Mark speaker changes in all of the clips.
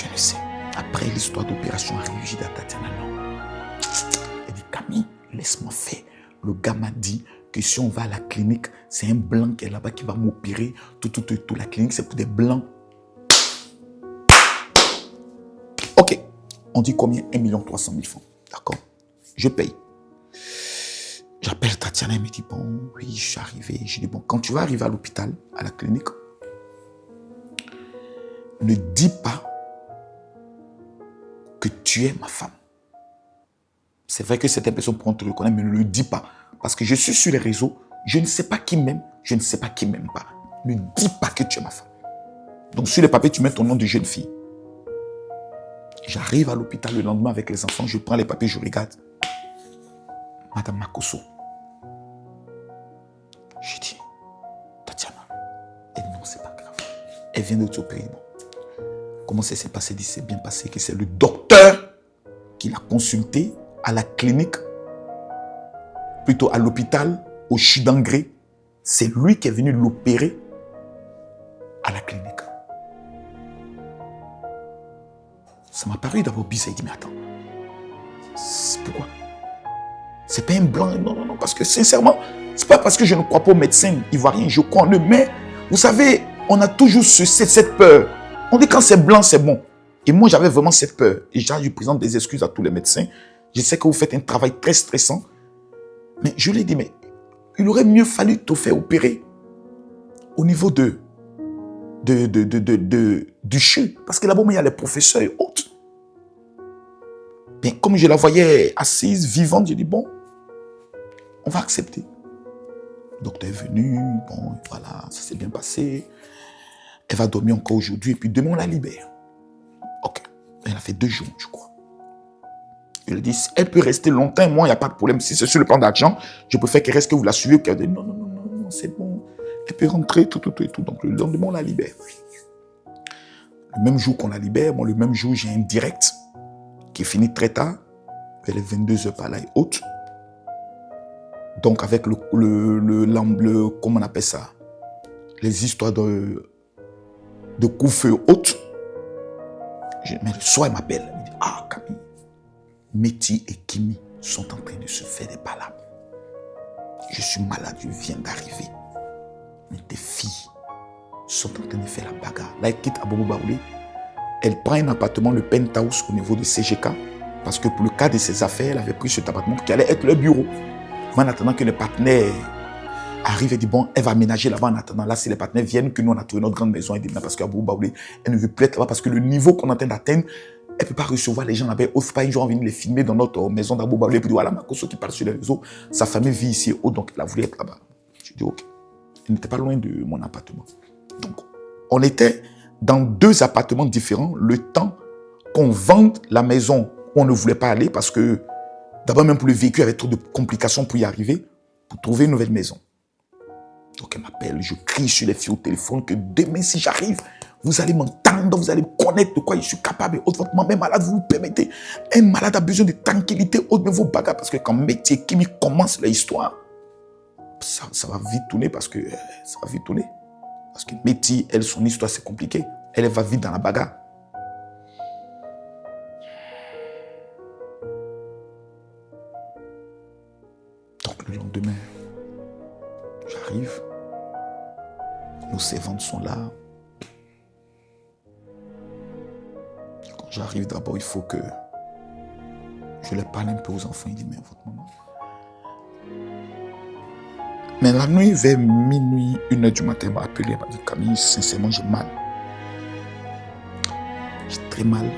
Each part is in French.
Speaker 1: Je ne sais. Après l'histoire d'opération arrive, j'ai dit à Tatiana, non. Elle dit, Camille, laisse-moi faire. Le gars m'a dit que si on va à la clinique, c'est un blanc qui est là-bas qui va m'opérer. Tout. La clinique, c'est pour des blancs. Ok. On dit combien? 1 300 000 francs. D'accord. Je paye. J'appelle Tatiana, elle me dit, bon, oui, je suis arrivé. Je dis, bon, quand tu vas arriver à l'hôpital, à la clinique, ne dis pas que tu es ma femme. C'est vrai que certaines personnes pourront te reconnaître, mais ne le dis pas. Parce que je suis sur les réseaux, je ne sais pas qui m'aime, je ne sais pas qui m'aime pas. Ne dis pas que tu es ma femme. Donc sur les papiers, tu mets ton nom de jeune fille. J'arrive à l'hôpital le lendemain avec les enfants, je prends les papiers, je regarde. Madame Makosso. Je dis, Tatiana. Elle dit non, c'est pas grave. Elle vient de t'opérer. Bon. Comment ça s'est passé? Elle dit, c'est bien passé, que c'est le docteur qui l'a consulté à la clinique, plutôt à l'hôpital, au Chidangré. C'est lui qui est venu l'opérer à la clinique. Ça m'a paru d'abord bizarre. Il dit, mais attends, pourquoi? C'est pas un blanc. Non, parce que sincèrement, c'est pas parce que je ne crois pas aux médecins ivoiriens, je crois en eux, mais vous savez, on a toujours cette peur. On dit quand c'est blanc, c'est bon. Et moi, j'avais vraiment cette peur. Et je présente des excuses à tous les médecins. Je sais que vous faites un travail très stressant. Mais je lui ai dit, mais il aurait mieux fallu te faire opérer au niveau du CHU. Parce que là-bas, il y a les professeurs et autres. Mais comme je la voyais assise, vivante, j'ai dit, bon, on va accepter. Le docteur est venu, bon, voilà, ça s'est bien passé. Elle va dormir encore aujourd'hui, et puis demain, on la libère. Ok. Elle a fait 2 jours, je crois. Je lui ai dit, elle peut rester longtemps, moi, il n'y a pas de problème. Si c'est sur le plan d'argent, je préfère qu'elle reste, que vous la suivez. Qu'elle dit, non, c'est bon. Elle peut rentrer, tout. Donc, le lendemain, on la libère. Le même jour qu'on la libère, le même jour, j'ai un direct qui est fini très tard, vers les 22h par là et autres. Donc, avec comment on appelle ça? Les histoires de coups-feu hautes. Mais le soir, elle m'appelle. Elle me dit, ah, Camille, Métis et Kimi sont en train de se faire des palabres. Je suis malade, je viens d'arriver. Mais tes filles sont en train de faire la bagarre. Là, elle quitte Abobo Baoulé. Elle prend un appartement, le penthouse, au niveau de CGK. Parce que pour le cas de ses affaires, elle avait pris cet appartement qui allait être le bureau. Mais en attendant que le partenaire arrive et dit, bon, elle va aménager là-bas en attendant. Là, si les partenaires viennent, que nous, on a trouvé notre grande maison. Elle dit, parce qu'à Abobo Baoulé, elle ne veut plus être là-bas parce que le niveau qu'on est en train d'atteindre, elle ne peut pas recevoir les gens là-bas. Il ne faut pas un jour venir les filmer dans notre maison d'Abobo Baoulé. Puis dire, voilà, Makosso qui parle sur les réseaux, sa famille vit ici et autres, donc elle a voulu être là-bas. Je dis, ok. Elle n'était pas loin de mon appartement. Donc, on était dans 2 appartements différents, le temps qu'on vende la maison où on ne voulait pas aller parce que d'abord même pour le véhicule, il y avait trop de complications pour y arriver, pour trouver une nouvelle maison. Donc elle m'appelle, je crie sur les filles au téléphone que demain si j'arrive, vous allez m'entendre, vous allez me connaître de quoi je suis capable. Et autre, votre maman est malade, vous vous permettez. Un malade a besoin de tranquillité, autre mais vos bagarres. Parce que quand Métis Kimi commence l'histoire, ça va vite tourner parce que ça va vite tourner. Parce que Métis, elle, son histoire, c'est compliqué. Elle va vite dans la bagarre. Donc le lendemain, j'arrive. Nos servantes sont là. Quand j'arrive d'abord, il faut que je leur parle un peu aux enfants. Il dit, mais votre maman. Mais la nuit, vers minuit, 1h du matin, elle m'a appelé. Elle m'a dit, Camille, sincèrement, j'ai mal. J'ai très mal.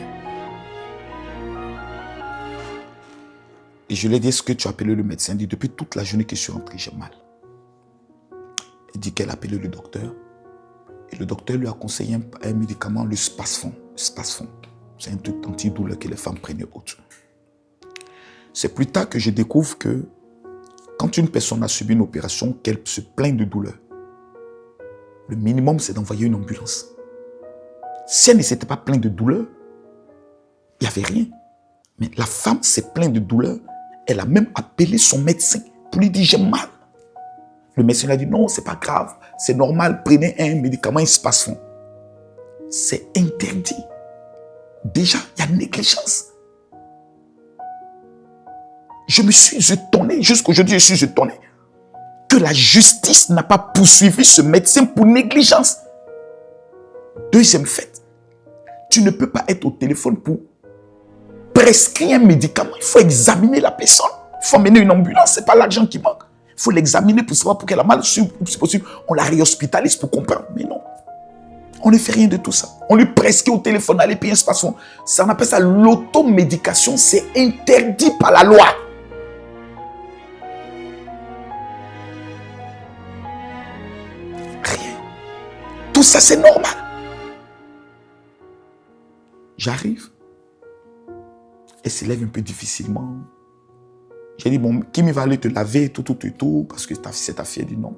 Speaker 1: Et je lui ai dit, est-ce que tu as appelé le médecin? Il dit, depuis toute la journée que je suis rentré, j'ai mal. Elle dit qu'elle a appelé le docteur. Et le docteur lui a conseillé un médicament, le Spasfon. C'est un truc antidouleur que les femmes prenaient autre. C'est plus tard que je découvre que quand une personne a subi une opération, qu'elle se plaint de douleur, le minimum, c'est d'envoyer une ambulance. Si elle ne s'était pas plainte de douleur, il n'y avait rien. Mais la femme s'est plainte de douleur. Elle a même appelé son médecin pour lui dire, j'ai mal. Le médecin lui a dit, non, c'est pas grave, c'est normal, prenez un médicament, un Spasfon. C'est interdit. déjà, il y a négligence. Je me suis étonné, jusqu'aujourd'hui, je suis étonné que la justice n'a pas poursuivi ce médecin pour négligence. Deuxième fait, tu ne peux pas être au téléphone pour prescrire un médicament. Il faut examiner la personne. Il faut amener une ambulance. Ce n'est pas l'argent qui manque. Il faut l'examiner pour savoir pour qu'elle a mal, si possible. On la réhospitalise pour comprendre. Mais non. On ne fait rien de tout ça. On lui prescrit au téléphone, allez payer un space. Ça, on appelle ça l'automédication. C'est interdit par la loi. Rien. Tout ça, c'est normal. J'arrive. Elle se lève un peu difficilement. J'ai dit, bon, qui va aller te laver, tout, parce que c'est ta fille. Elle dit, non,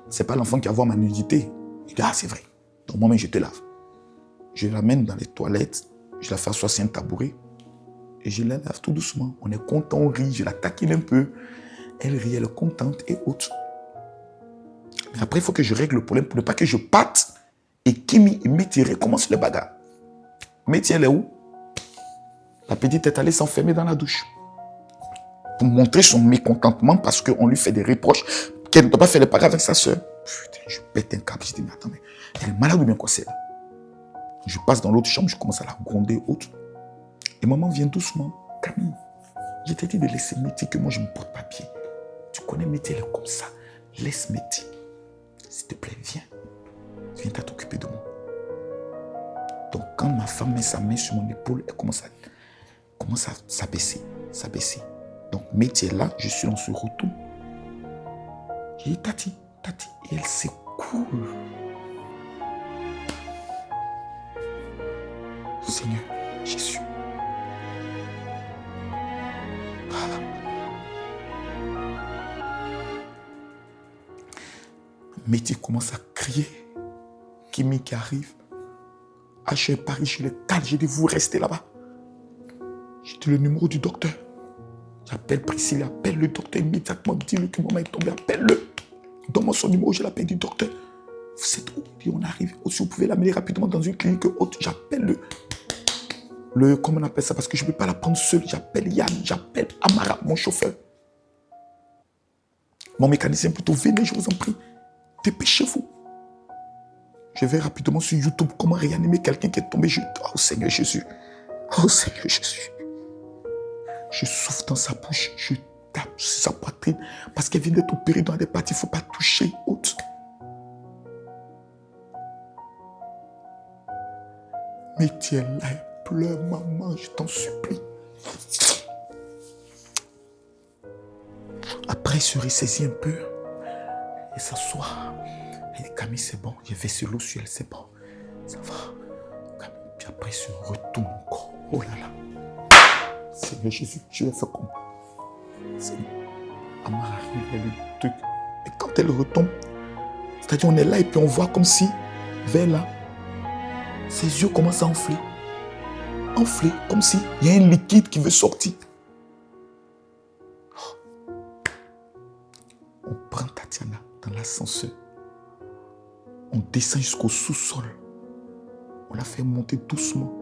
Speaker 1: c'est pas l'enfant qui va voir ma nudité. Il dit, ah, c'est vrai. Donc, moi-même, je te lave. Je l'amène dans les toilettes, je la fais asseoir sur un tabouret, et je la lave tout doucement. On est content, on rit, je la taquine un peu. Elle rit, elle est contente et autres. Mais après, il faut que je règle le problème pour ne pas que je parte et Kimi et Métier recommence le bagarre. Métier, elle est où? La petite est allée s'enfermer dans la douche. Pour montrer son mécontentement parce qu'on lui fait des reproches qu'elle ne doit pas faire les bagarres avec sa soeur. Putain, je pète un câble. Je dis, mais attends, mais elle est malade ou bien quoi c'est là? Je passe dans l'autre chambre, je commence à la gronder autre. Et maman vient doucement. Camille, je t'ai dit de laisser Métier, que moi je ne me porte pas bien. Tu connais Métier, elle est comme ça. Laisse Métier. S'il te plaît, viens. Viens t'occuper de moi. Donc quand ma femme met sa main sur mon épaule, elle commence à s'abaisser. Donc Métier est là, je suis dans ce retour. J'ai dit, Tati, et elle s'écoule. Seigneur Jésus. Métier commence à crier. Kimi qui arrive. Ah, je suis Paris, je le cale. J'ai dit, vous restez là-bas. J'ai dit le numéro du docteur. J'appelle Priscille, appelle le docteur immédiatement. Dis-le que maman est tombée, appelle-le. Donne-moi son numéro, je l'appelle du docteur. Vous êtes où? Il dit, on arrive. Aussi, vous pouvez l'amener rapidement dans une clinique haute. J'appelle comment on appelle ça? Parce que je ne peux pas la prendre seule. J'appelle Yann, j'appelle Amara, mon chauffeur. Mon mécanicien plutôt, venez, je vous en prie. Dépêchez-vous. Je vais rapidement sur YouTube comment réanimer quelqu'un qui est tombé. Oh Seigneur Jésus. Oh Seigneur Jésus. Je souffle dans sa bouche. Je tape sur sa poitrine. Parce qu'elle vient d'être opérée dans des parties. Il ne faut pas toucher. Autre. Mais tu es là et pleure, maman. Je t'en supplie. Après, il se ressaisit un peu. Et s'assoit. Elle dit, Camille, c'est bon. J'ai versé l'eau sur elle, c'est bon. Ça va. Camille. Puis après, il se retourne encore. Oh là là. Seigneur Jésus, je vais faire comment? Seigneur. Amara arrive, elle le truc. Et quand elle retombe, c'est-à-dire on est là et puis on voit comme si, vers là, ses yeux commencent à enfler. Enfler, comme s'il y a un liquide qui veut sortir. On prend Tatiana dans l'ascenseur. On descend jusqu'au sous-sol. On la fait monter doucement.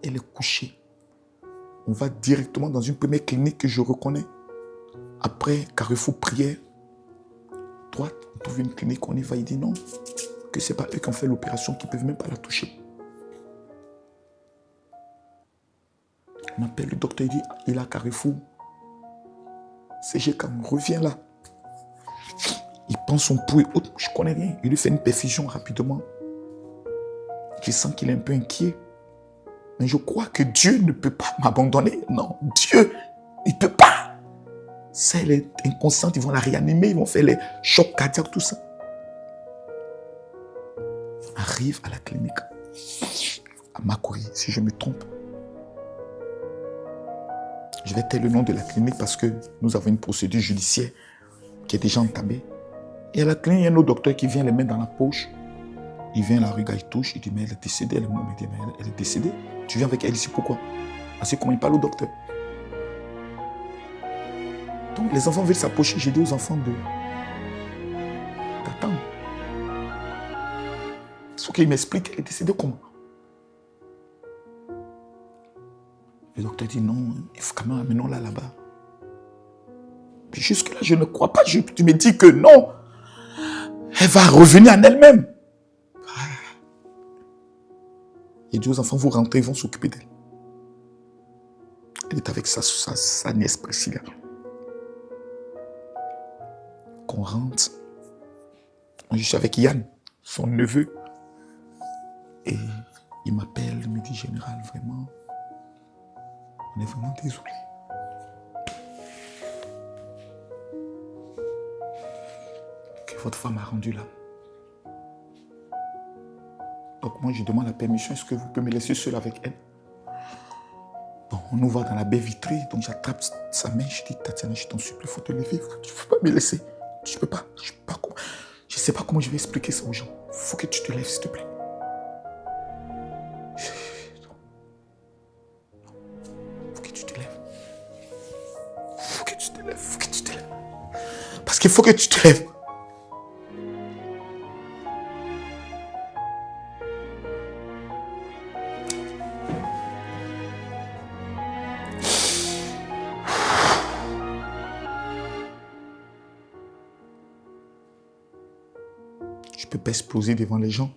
Speaker 1: Elle est couchée. On va directement dans une première clinique que je reconnais. Après, Carrefour Prière, droite, on trouve une clinique, on y va. Il dit non, que ce n'est pas eux qui ont fait l'opération, qui ne peuvent même pas la toucher. On appelle le docteur, il dit, il est à Carrefour. CG, quand on revient là, il prend son pouls et autres, je ne connais rien. Il lui fait une perfusion rapidement. Je sens qu'il est un peu inquiet. Mais je crois que Dieu ne peut pas m'abandonner. Non, Dieu, il ne peut pas. Ça, elle est inconsciente, ils vont la réanimer, ils vont faire les chocs cardiaques, tout ça. On arrive à la clinique, à Makori, si je me trompe. Je vais taire le nom de la clinique parce que nous avons une procédure judiciaire qui est déjà entamée. Et à la clinique, il y a un autre docteur qui vient les mettre dans la poche. Il vient, la regarde, il touche, il dit, mais elle est décédée. Elle me dit, mais elle est décédée. Tu viens avec elle ici, pourquoi? Parce que comment il parle au docteur. Donc les enfants veulent s'approcher. J'ai dit aux enfants d'attendre. Il faut qu'ils m'expliquent, elle est décédée comment. Le docteur dit non, il faut quand même amenons-la là-bas. Puis jusque-là, je ne crois pas. Tu me dis que non. Elle va revenir en elle-même. Il dit aux enfants, vous rentrez, ils vont s'occuper d'elle. Elle est avec sa nièce Priscilla. Qu'on rentre. Je suis avec Yann, son neveu. Et il m'appelle, il me dit, général, vraiment, on est vraiment désolé. Que votre femme a rendu là. Donc moi, je demande la permission, est-ce que vous pouvez me laisser seul avec elle? Bon, on nous voit dans la baie vitrée, donc j'attrape sa main, je dis, Tatiana, je t'en supplie, il faut te lever, tu ne peux pas me laisser. Je peux pas, je ne sais pas comment je vais expliquer ça aux gens. Il faut que tu te lèves, s'il te plaît. Faut que tu te lèves. Faut que tu te lèves, faut que tu te lèves. Parce qu'il faut que tu te lèves. Je ne peux pas exploser devant les gens.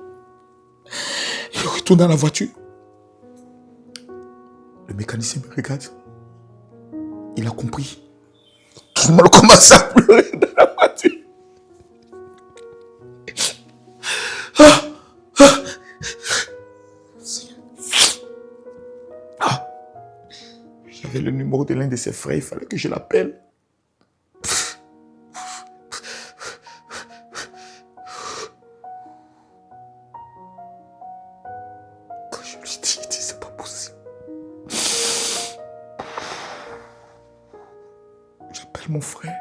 Speaker 1: Je retourne dans la voiture. Le mécanicien me regarde. Il a compris. Tout le monde commence à pleurer dans la voiture. J'avais le numéro de l'un de ses frères, il fallait que je l'appelle. Quand je lui dis, il dit, c'est pas possible. J'appelle mon frère.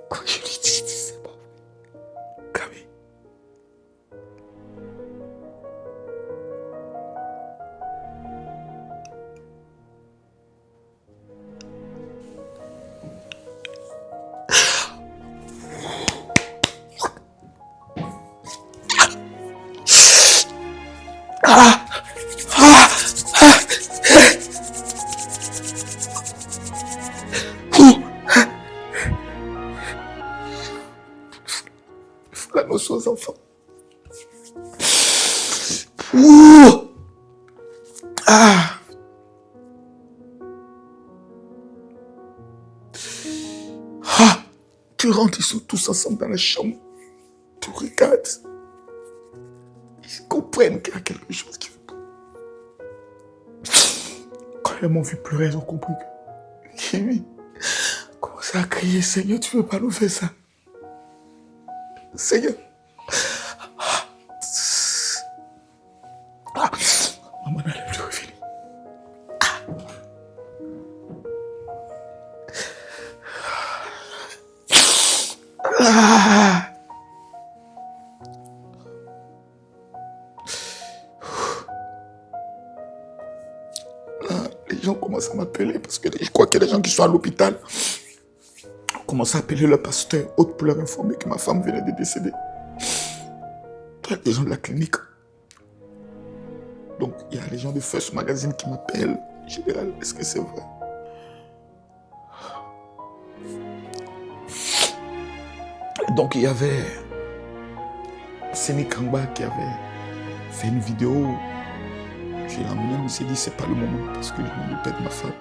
Speaker 1: Quand je lui dis, c'est pas vrai. Camille. La notion aux enfants. Tu rentres, ils sont tous ensemble dans la chambre. Tu regardes. Ils comprennent qu'il y a quelque chose qui va pas. Quand ils m'ont vu pleurer, ils ont compris que Kimi commençait à crier, Seigneur, tu ne veux pas nous faire ça. Seigneur. Maman n'allait plus revenir. Les gens commencent à m'appeler parce que je crois qu'il y a des gens qui sont à l'hôpital. On commence à appeler le pasteur, autre pour leur informer que ma femme venait de décéder. Il y a des gens de la clinique. Donc, il y a les gens de First Magazine qui m'appellent. Général, est-ce que c'est vrai? Donc, il y avait Séné Kangba qui avait fait une vidéo. Je l'ai emmené, mais il s'est dit, c'est pas le moment parce que je viens de perdre ma femme.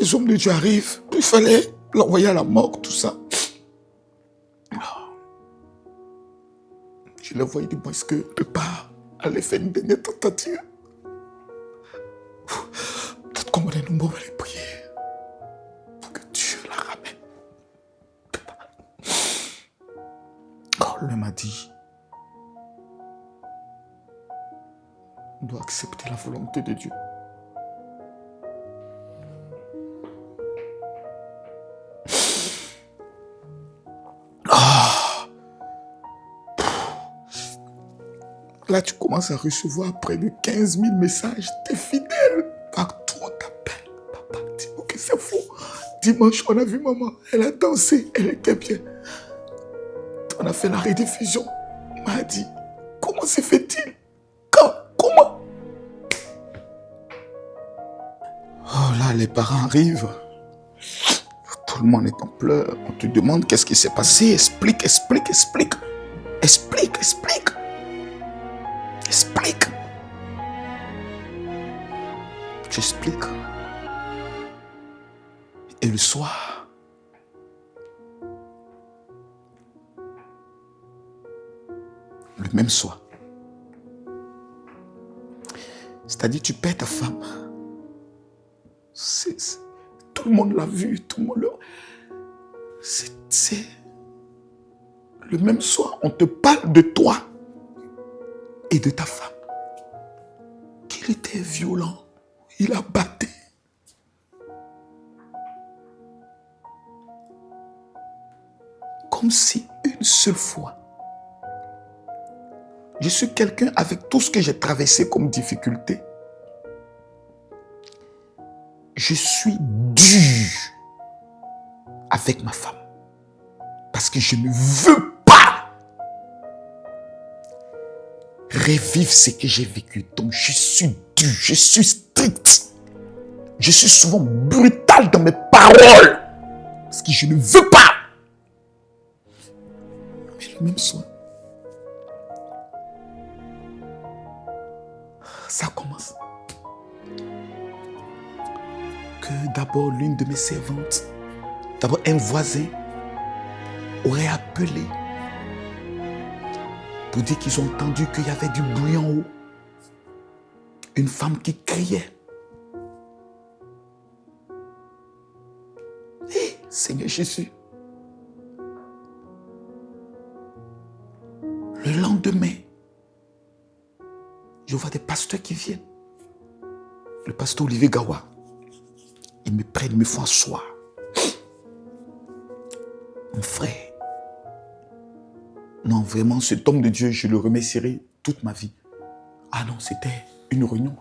Speaker 1: Les hommes de Dieu arrivent, il fallait l'envoyer à la morgue, tout ça. Je l'ai envoyé, dis-moi, est-ce que tu ne peux pas aller faire une dernière tentative? Peut-être qu'on va nous nombreux les prières pour que Dieu la ramène. Quand l'homme m'a dit, on doit accepter la volonté de Dieu. Là, tu commences à recevoir près de 15 000 messages. T'es fidèle. Partout, on t'appelle. Papa, dis-moi que c'est faux. Dimanche, on a vu maman. Elle a dansé. Elle était bien. On a fait la rediffusion. On m'a dit, comment se fait-il? Quand? Comment? Oh là, les parents arrivent. Tout le monde est en pleurs. On te demande qu'est-ce qui s'est passé. Explique, explique, explique. Explique, explique. Explique. Tu expliques. Et le soir, le même soir, c'est-à-dire tu perds ta femme. Tout le monde l'a vu, tout le monde l'a... C'est le même soir, on te parle de toi et de ta femme. Qu'il était violent, il a battu. Comme si une seule fois, je suis quelqu'un avec tout ce que j'ai traversé comme difficulté. Je suis dur avec ma femme. Parce que je ne veux pas revivre ce que j'ai vécu. Donc je suis dur, je suis strict. Je suis souvent brutal dans mes paroles. Parce que je ne veux pas. Mais le même soir, ça commence. Que d'abord l'une de mes servantes, d'abord un voisin, aurait appelé pour dire qu'ils ont entendu qu'il y avait du bruit en haut. Une femme qui criait. Hé, Seigneur Jésus. Le lendemain, je vois des pasteurs qui viennent. Le pasteur Olivier Gawa. Ils me prennent, ils me font asseoir. Mon frère. Non, vraiment, cet homme de Dieu, je le remercierai toute ma vie. Ah non, c'était une réunion.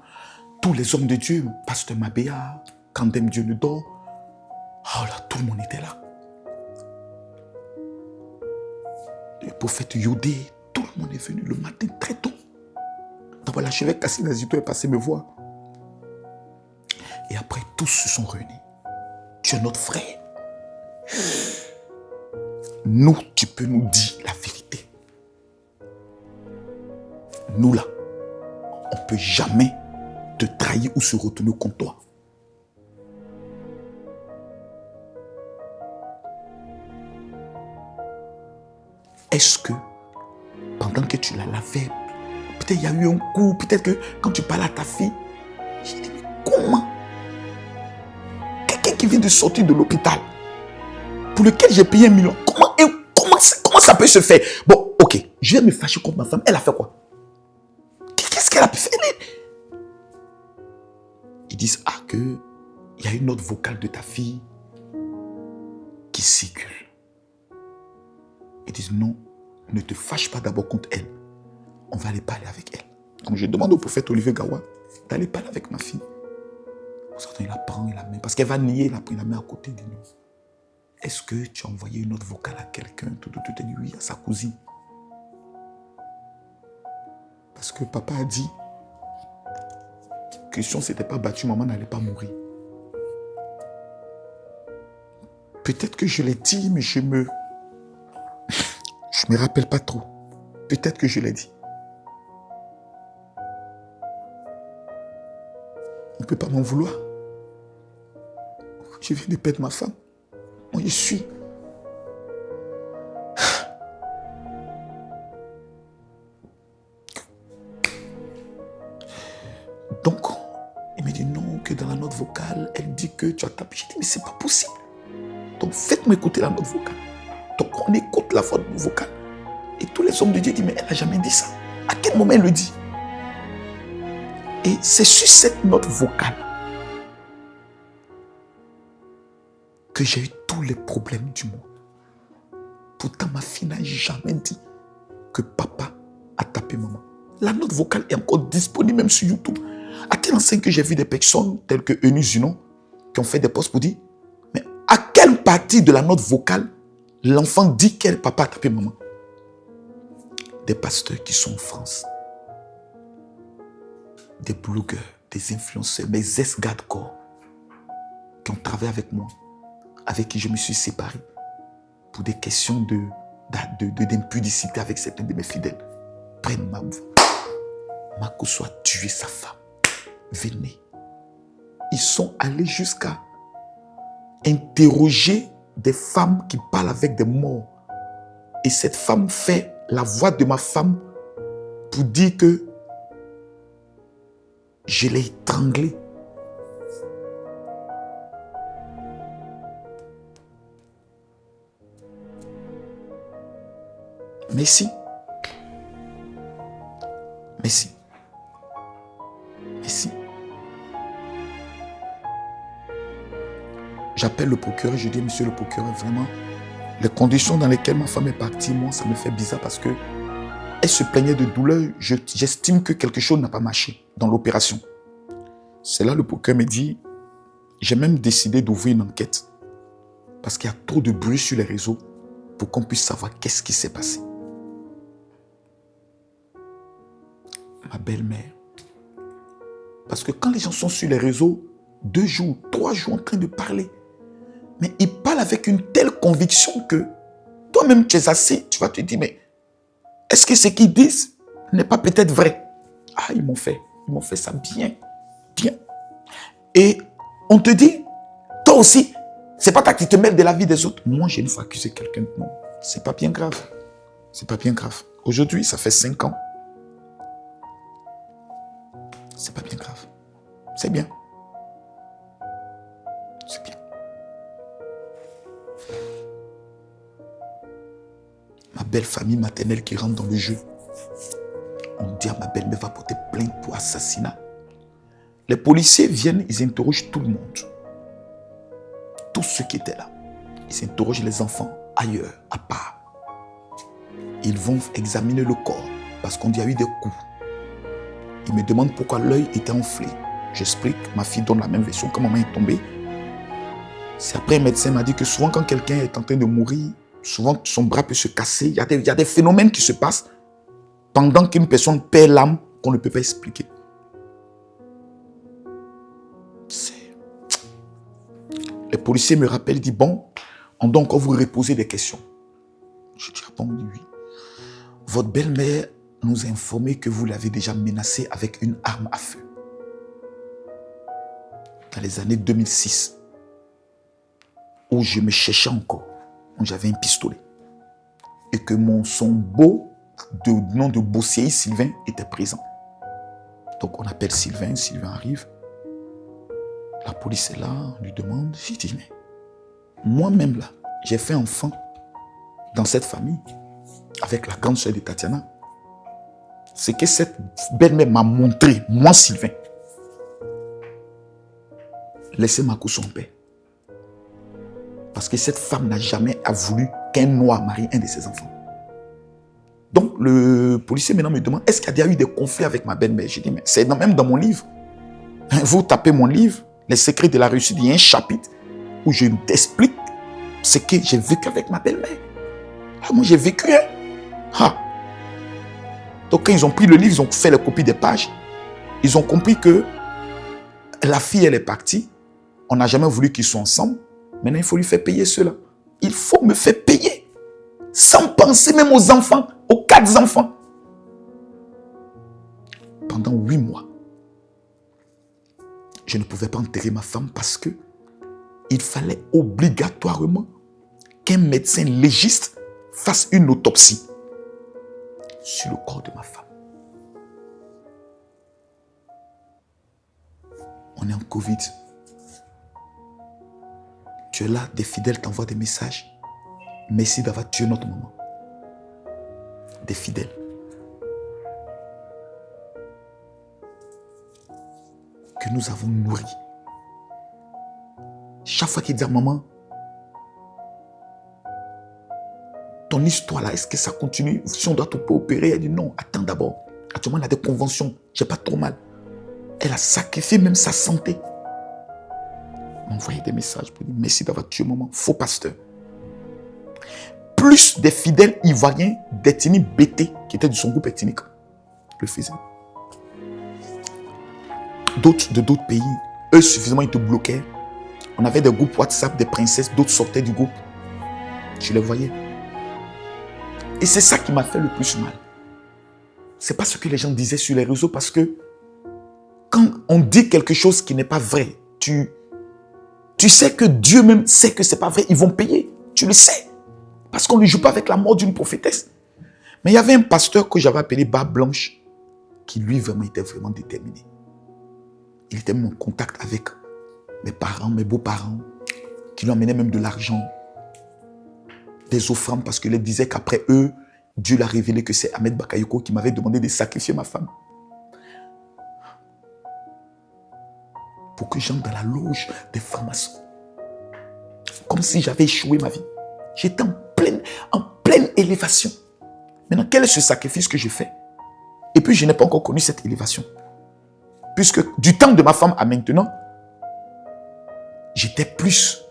Speaker 1: Tous les hommes de Dieu, pasteur Mabéa, Kandem Dieu ne dort. Oh là, tout le monde était là. Le prophète Yodé, tout le monde est venu le matin très tôt. D'abord, l'archevêque Kassi Nazito est passé me voir. Et après, tous se sont réunis. Tu es notre frère. Nous, tu peux nous dire la vérité. Nous là, on ne peut jamais te trahir ou se retourner contre toi. Est-ce que, pendant que tu la lavais, peut-être il y a eu un coup, peut-être que quand tu parlais à ta fille, j'ai dit, mais comment? Quelqu'un qui vient de sortir de l'hôpital, pour lequel j'ai payé 1 million, comment ça peut se faire? Bon, ok, je vais me fâcher contre ma femme, elle a fait quoi? Qu'est-ce qu'elle a pu faire? Ils disent, ah, qu'il y a une autre vocale de ta fille qui circule. Ils disent, non, ne te fâche pas d'abord contre elle. On va aller parler avec elle. Donc je demande au prophète Olivier Gawa d'aller parler avec ma fille. Il la prend, il la met, parce qu'elle va nier, il la met à côté de nous. Est-ce que tu as envoyé une autre vocale à quelqu'un? Tout dit oui, à sa cousine. Parce que papa a dit que si on ne s'était pas battu, maman n'allait pas mourir. Peut-être que je l'ai dit, mais je me rappelle pas trop. Peut-être que je l'ai dit. On ne peut pas m'en vouloir. Je viens de perdre ma femme. Moi, je suis. Donc, il me dit non, que dans la note vocale, elle dit que tu as tapé. J'ai dit, mais c'est pas possible. Donc, faites-moi écouter la note vocale. Donc, on écoute la note vocale. Et tous les hommes de Dieu disent, mais elle n'a jamais dit ça. À quel moment elle le dit? Et c'est sur cette note vocale que j'ai eu tous les problèmes du monde. Pourtant, ma fille n'a jamais dit que papa a tapé maman. La note vocale est encore disponible même sur YouTube. À quel enseigne que j'ai vu des personnes telles que Eunice Junon qui ont fait des posts pour dire, mais à quelle partie de la note vocale l'enfant dit quel papa a tapé maman? Des pasteurs qui sont en France, des blogueurs, des influenceurs, mes ex-gardes-corps qui ont travaillé avec moi, avec qui je me suis séparé pour des questions d'impudicité avec certains de mes fidèles, prennent ma voix. Makosso a tué sa femme. Venez. Ils sont allés jusqu'à interroger des femmes qui parlent avec des morts. Et cette femme fait la voix de ma femme pour dire que je l'ai étranglée. Merci. Merci. Merci. J'appelle le procureur, je dis, monsieur le procureur, vraiment, les conditions dans lesquelles ma femme est partie, moi, ça me fait bizarre parce que elle se plaignait de douleur. J'estime que quelque chose n'a pas marché dans l'opération. C'est là le procureur me dit, j'ai même décidé d'ouvrir une enquête parce qu'il y a trop de bruit sur les réseaux pour qu'on puisse savoir qu'est-ce qui s'est passé. Ma belle-mère. Parce que quand les gens sont sur les réseaux, 2 jours, 3 jours en train de parler, mais ils parlent avec une telle conviction que toi-même tu es assis, tu vas te dire, mais est-ce que ce qu'ils disent n'est pas peut-être vrai? Ah, ils m'ont fait ça bien, bien. Et on te dit, toi aussi, c'est pas toi qui te mêles de la vie des autres. Moi, j'ai une fois accusé quelqu'un. Non, c'est pas bien grave. C'est pas bien grave. Aujourd'hui, ça fait 5 ans. C'est pas bien grave. C'est bien. C'est bien. Ma belle famille maternelle qui rentre dans le jeu. On dit à ma belle-mère va porter plainte pour assassinat. Les policiers viennent, ils interrogent tout le monde. Tous ceux qui étaient là. Ils interrogent les enfants ailleurs, à part. Ils vont examiner le corps parce qu'on dit qu'il y a eu des coups. Ils me demandent pourquoi l'œil était enflé. J'explique, ma fille donne la même version. Quand maman est tombée, c'est après un médecin m'a dit que souvent quand quelqu'un est en train de mourir, souvent son bras peut se casser. Il y a des phénomènes qui se passent pendant qu'une personne perd l'âme qu'on ne peut pas expliquer. Les policiers me rappellent, ils disent, bon, on doit encore vous reposer des questions. Je dis, ah bon, oui. Votre belle-mère nous a informé que vous l'avez déjà menacée avec une arme à feu. Dans les années 2006, où je me cherchais encore, où j'avais un pistolet. Et que son beau, de nom de Bossier Sylvain, était présent. Donc on appelle Sylvain, Sylvain arrive. La police est là, on lui demande. J'ai dit, mais moi-même là, j'ai fait enfant dans cette famille avec la grande sœur de Tatiana. C'est que cette belle-mère m'a montré, moi Sylvain, laissez Makosso en paix. Parce que cette femme n'a jamais voulu qu'un noir marie un de ses enfants. Donc le policier maintenant me demande, est-ce qu'il y a déjà eu des conflits avec ma belle-mère? J'ai dit, mais c'est même dans mon livre. Vous tapez mon livre, Les secrets de la réussite, il y a un chapitre où je t'explique ce que j'ai vécu avec ma belle-mère. Ah, moi j'ai vécu, hein. Ah. Donc quand ils ont pris le livre, ils ont fait la copie des pages. Ils ont compris que la fille, elle est partie. On n'a jamais voulu qu'ils soient ensemble. Maintenant, il faut lui faire payer cela. Il faut me faire payer. Sans penser même aux enfants, aux 4 enfants. Pendant 8 mois, je ne pouvais pas enterrer ma femme parce que il fallait obligatoirement qu'un médecin légiste fasse une autopsie sur le corps de ma femme. On est en Covid. Tu es là, des fidèles t'envoient des messages. Merci d'avoir tué notre maman. Des fidèles. Que nous avons nourri. Chaque fois qu'il dit à maman, ton histoire là, est-ce que ça continue? Si on doit te opérer, elle dit non, attends d'abord. Actuellement, elle a des conventions. J'ai pas trop mal. Elle a sacrifié même sa santé. Elle m'a envoyé des messages pour dire merci d'avoir tué maman. Faux pasteur. Plus des fidèles ivoiriens d'ethnie BT, qui étaient de son groupe ethnique, le faisaient. D'autres de d'autres pays, eux suffisamment, ils te bloquaient. On avait des groupes WhatsApp, des princesses, d'autres sortaient du groupe. Je les voyais. Et c'est ça qui m'a fait le plus mal. C'est pas ce que les gens disaient sur les réseaux, parce que quand on dit quelque chose qui n'est pas vrai, tu sais que Dieu même sait que c'est pas vrai, ils vont payer. Tu le sais. Parce qu'on ne joue pas avec la mort d'une prophétesse. Mais il y avait un pasteur que j'avais appelé Barbe Blanche, qui lui vraiment était vraiment déterminé. Il était même en contact avec mes parents, mes beaux-parents, qui lui emmenaient même de l'argent, des offrandes, parce qu'il disait qu'après eux, Dieu l'a révélé que c'est Ahmed Bakayoko qui m'avait demandé de sacrifier ma femme. Pour que j'entre dans la loge des francs-maçons. Comme si j'avais échoué ma vie. J'étais en pleine élévation. Maintenant, quel est ce sacrifice que je fais? Et puis, je n'ai pas encore connu cette élévation. Puisque du temps de ma femme à maintenant, j'étais plus.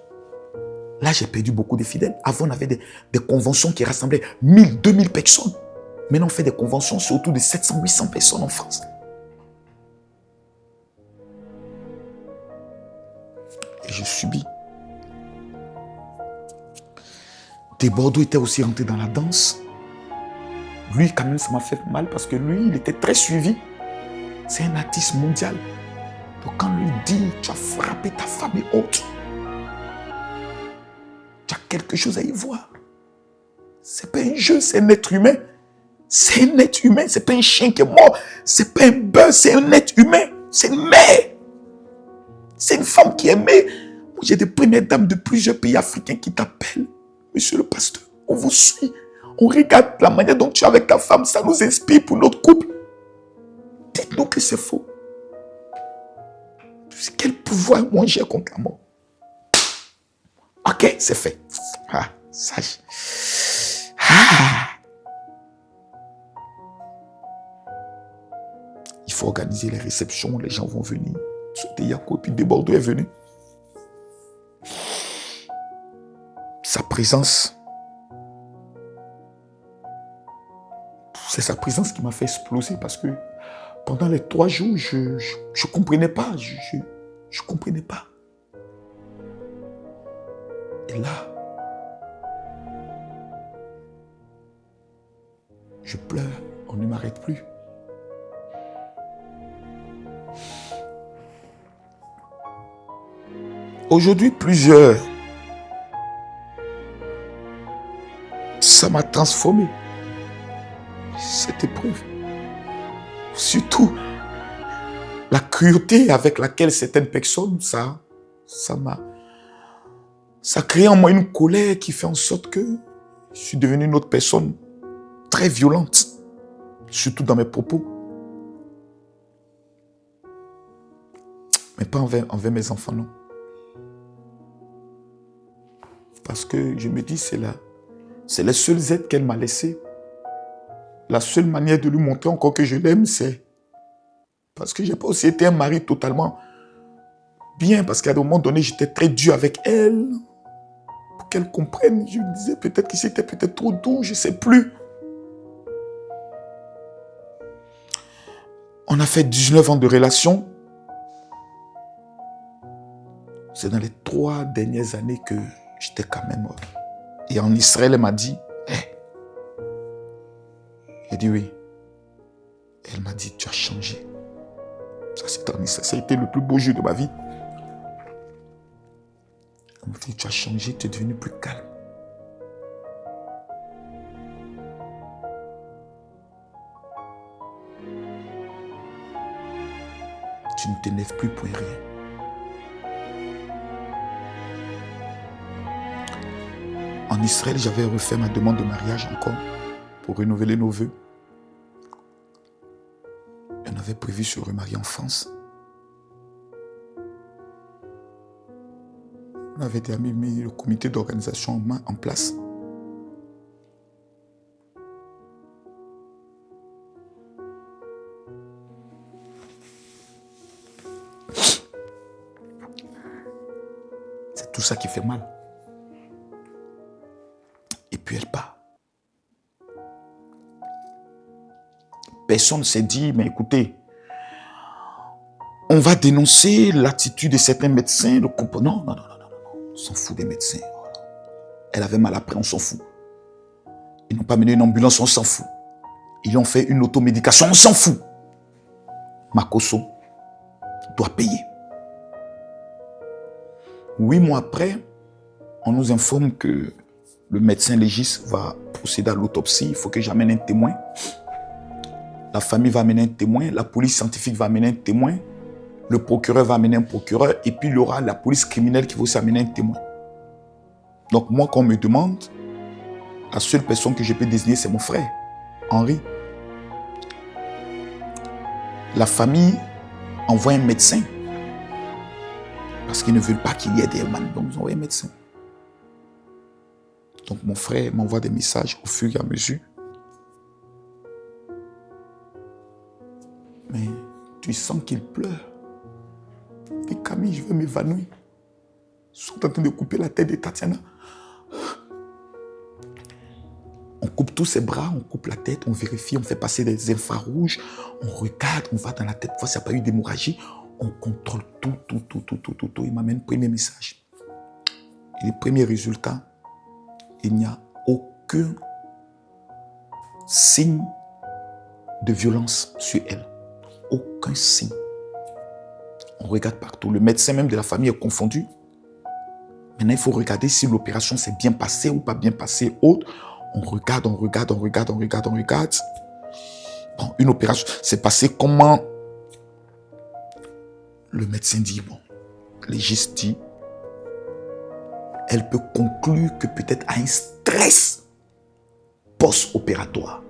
Speaker 1: Là, j'ai perdu beaucoup de fidèles. Avant, on avait des conventions qui rassemblaient 1000, 2000 personnes. Maintenant, on fait des conventions sur autour de 700, 800 personnes en France. Et je subis. Des Bordeaux était aussi rentré dans la danse. Lui, quand même, ça m'a fait mal parce que lui, il était très suivi. C'est un artiste mondial. Donc quand lui dit, tu as frappé ta femme et autres, tu as quelque chose à y voir. C'est pas un jeu, c'est un être humain. C'est un être humain, c'est pas un chien qui est mort. C'est pas un bœuf, c'est un être humain. C'est une mère. C'est une femme qui est mère. J'ai des premières dames de plusieurs pays africains qui t'appellent. Monsieur le pasteur, on vous suit. On regarde la manière dont tu es avec ta femme. Ça nous inspire pour notre couple. Dites-nous que c'est faux. Quel pouvoir moi j'ai contre la mort? Ok, c'est fait. Ah, sage. Ah. Il faut organiser les réceptions. Les gens vont venir. C'était Yako et puis de Bordeaux est venu. Sa présence, c'est sa présence qui m'a fait exploser parce que pendant les 3 jours, je comprenais pas. Je comprenais pas. Et là, je pleure. On ne m'arrête plus. Aujourd'hui, plusieurs. Ça m'a transformé. Cette épreuve. Surtout, la cruauté avec laquelle certaines personnes, ça crée en moi une colère qui fait en sorte que je suis devenu une autre personne très violente, surtout dans mes propos. Mais pas envers mes enfants, non. Parce que je me dis, c'est les seules aides qu'elle m'a laissées. La seule manière de lui montrer encore que je l'aime, c'est parce que je n'ai pas aussi été un mari totalement bien, parce qu'à un moment donné, j'étais très dur avec elle. Pour qu'elle comprenne, je me disais peut-être que c'était peut-être trop doux, je ne sais plus. On a fait 19 ans de relation. C'est dans les 3 dernières années que j'étais quand même... Et en Israël, elle m'a dit, hey. J'ai dit oui. Elle m'a dit, tu as changé. Ça, c'était en Israël. Ça a été le plus beau jour de ma vie. Elle m'a dit, tu as changé, tu es devenu plus calme. Tu ne t'énerves plus pour rien. En Israël, j'avais refait ma demande de mariage encore pour renouveler nos vœux. On avait prévu de se remarier en France. On avait déjà mis le comité d'organisation en place. tout ça qui fait mal. Et puis elle part. Personne ne s'est dit, mais écoutez, on va dénoncer l'attitude de certains médecins, le comportement. Non, on s'en fout des médecins. Elle avait mal après, on s'en fout. Ils n'ont pas mené une ambulance, on s'en fout. Ils ont fait une automédication, on s'en fout. Makosso doit payer. 8 mois après, on nous informe que le médecin légiste va procéder à l'autopsie. Il faut que j'amène un témoin. La famille va amener un témoin. La police scientifique va amener un témoin. Le procureur va amener un procureur. Et puis il y aura la police criminelle qui va aussi amener un témoin. Donc moi, quand on me demande, la seule personne que je peux désigner, c'est mon frère, Henri. La famille envoie un médecin. Parce qu'ils ne veulent pas qu'il y ait des man. Donc ils envoient un médecin. Donc mon frère m'envoie des messages au fur et à mesure. Mais tu sens qu'il pleure. Et Camille, je veux m'évanouir. Ils sont en train de couper la tête de Tatiana. On coupe tous ses bras, on coupe la tête, on vérifie, on fait passer des infrarouges, on regarde, on va dans la tête, voir s'il n'y a pas eu d'hémorragie. On contrôle tout. Il m'amène le premier message. Et les premiers résultats, il n'y a aucun signe de violence sur elle. Aucun signe. On regarde partout. Le médecin même de la famille est confondu. Maintenant, il faut regarder si l'opération s'est bien passée ou pas bien passée. Autre. On regarde. Bon, une opération s'est passée comment? Le médecin dit, bon, le légiste dit, elle peut conclure que peut-être à un stress post-opératoire.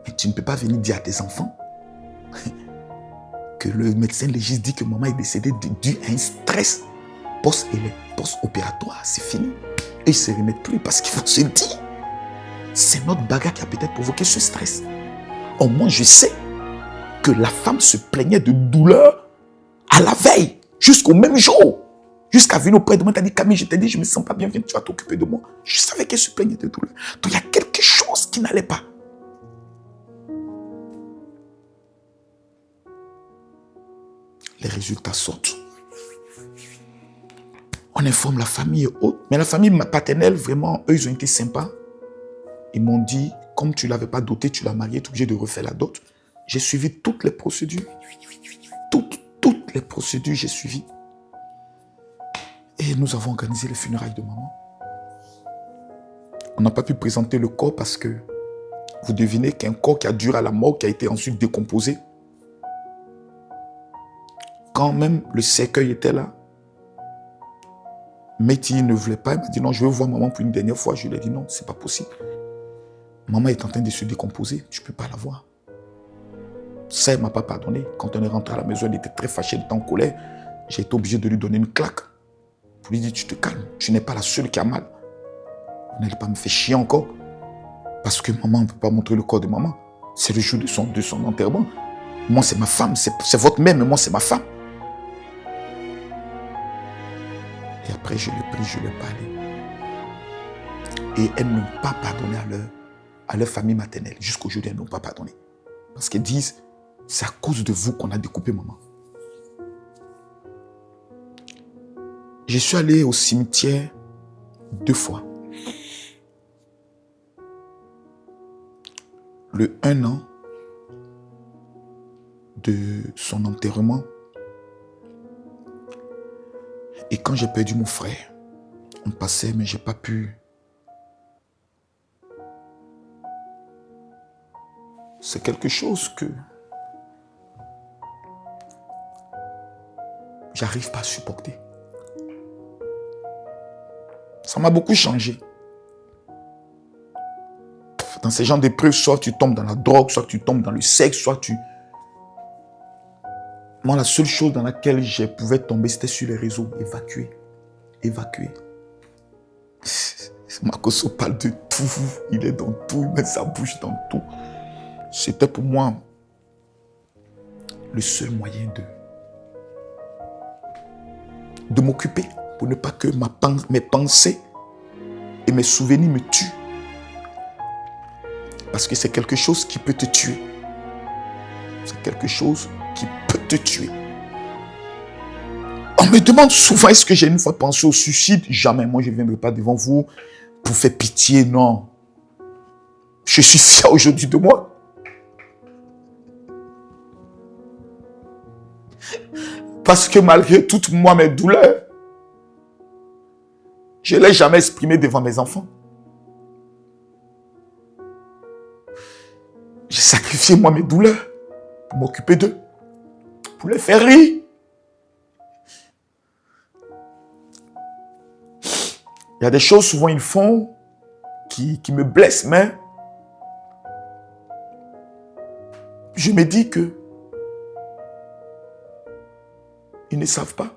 Speaker 1: Mais tu ne peux pas venir dire à tes enfants que le médecin légiste dit que maman est décédée dû à un stress post-opératoire. C'est fini. Et ils ne se remettent plus parce qu'ils vont se dire, c'est notre bagarre qui a peut-être provoqué ce stress. Au moins, je sais que la femme se plaignait de douleur à la veille, jusqu'au même jour. Jusqu'à venir auprès de moi, tu as dit, Camille, je t'ai dit, je ne me sens pas bien, viens, tu vas t'occuper de moi. Je savais qu'elle se plaignait de douleur. Donc, il y a quelque chose qui n'allait pas. Les résultats sortent. On informe la famille et autres. Mais la famille paternelle, vraiment, eux, ils ont été sympas. Ils m'ont dit, comme tu ne l'avais pas doté, tu l'as marié, tu es obligé de refaire la dot. J'ai suivi toutes les procédures. Toutes les procédures, j'ai suivi. Et nous avons organisé les funérailles de maman. On n'a pas pu présenter le corps parce que vous devinez qu'un corps qui a duré à la mort, qui a été ensuite décomposé, quand même le cercueil était là, Métis ne voulait pas, il m'a dit non, je veux voir maman pour une dernière fois. Je lui ai dit non, c'est pas possible. Maman est en train de se décomposer, je ne peux pas la voir. Ça, elle ne m'a pas pardonné. Quand on est rentré à la maison, elle était très fâchée, elle était en colère. J'ai été obligé de lui donner une claque. Pour lui dire, tu te calmes, tu n'es pas la seule qui a mal. Vous n'allez pas me faire chier encore. Parce que maman ne peut pas montrer le corps de maman. C'est le jour de son enterrement. Moi, c'est ma femme, c'est votre mère, mais moi, c'est ma femme. Et après, je l'ai pris, je l'ai parlé. Et elles n'ont pas pardonné à leur famille maternelle. Jusqu'aujourd'hui, elles n'ont pas pardonné. Parce qu'elles disent, c'est à cause de vous qu'on a découpé maman. Je suis allé au cimetière 2 fois. Le 1 an de son enterrement. Et quand j'ai perdu mon frère, on passait, mais je n'ai pas pu. C'est quelque chose que j'arrive pas à supporter. Ça m'a beaucoup changé. Dans ces genres d'épreuves, soit tu tombes dans la drogue, soit tu tombes dans le sexe, soit tu... Moi, la seule chose dans laquelle je pouvais tomber, c'était sur les réseaux. Évacuer. Makosso parle de tout. Il est dans tout, il met sa bouche dans tout. C'était pour moi le seul moyen de m'occuper. pour ne pas que mes pensées et mes souvenirs me tuent. Parce que c'est quelque chose qui peut te tuer. C'est quelque chose qui peut te tuer. On me demande souvent, est-ce que j'ai une fois pensé au suicide? Jamais. Moi, je ne viendrai pas devant vous pour faire pitié, non. Je suis fier aujourd'hui de moi. Parce que malgré toutes mes douleurs, je ne l'ai jamais exprimé devant mes enfants. J'ai sacrifié mes douleurs pour m'occuper d'eux, pour les faire rire. Il y a des choses souvent ils font qui me blessent, mais je me dis que ils ne savent pas.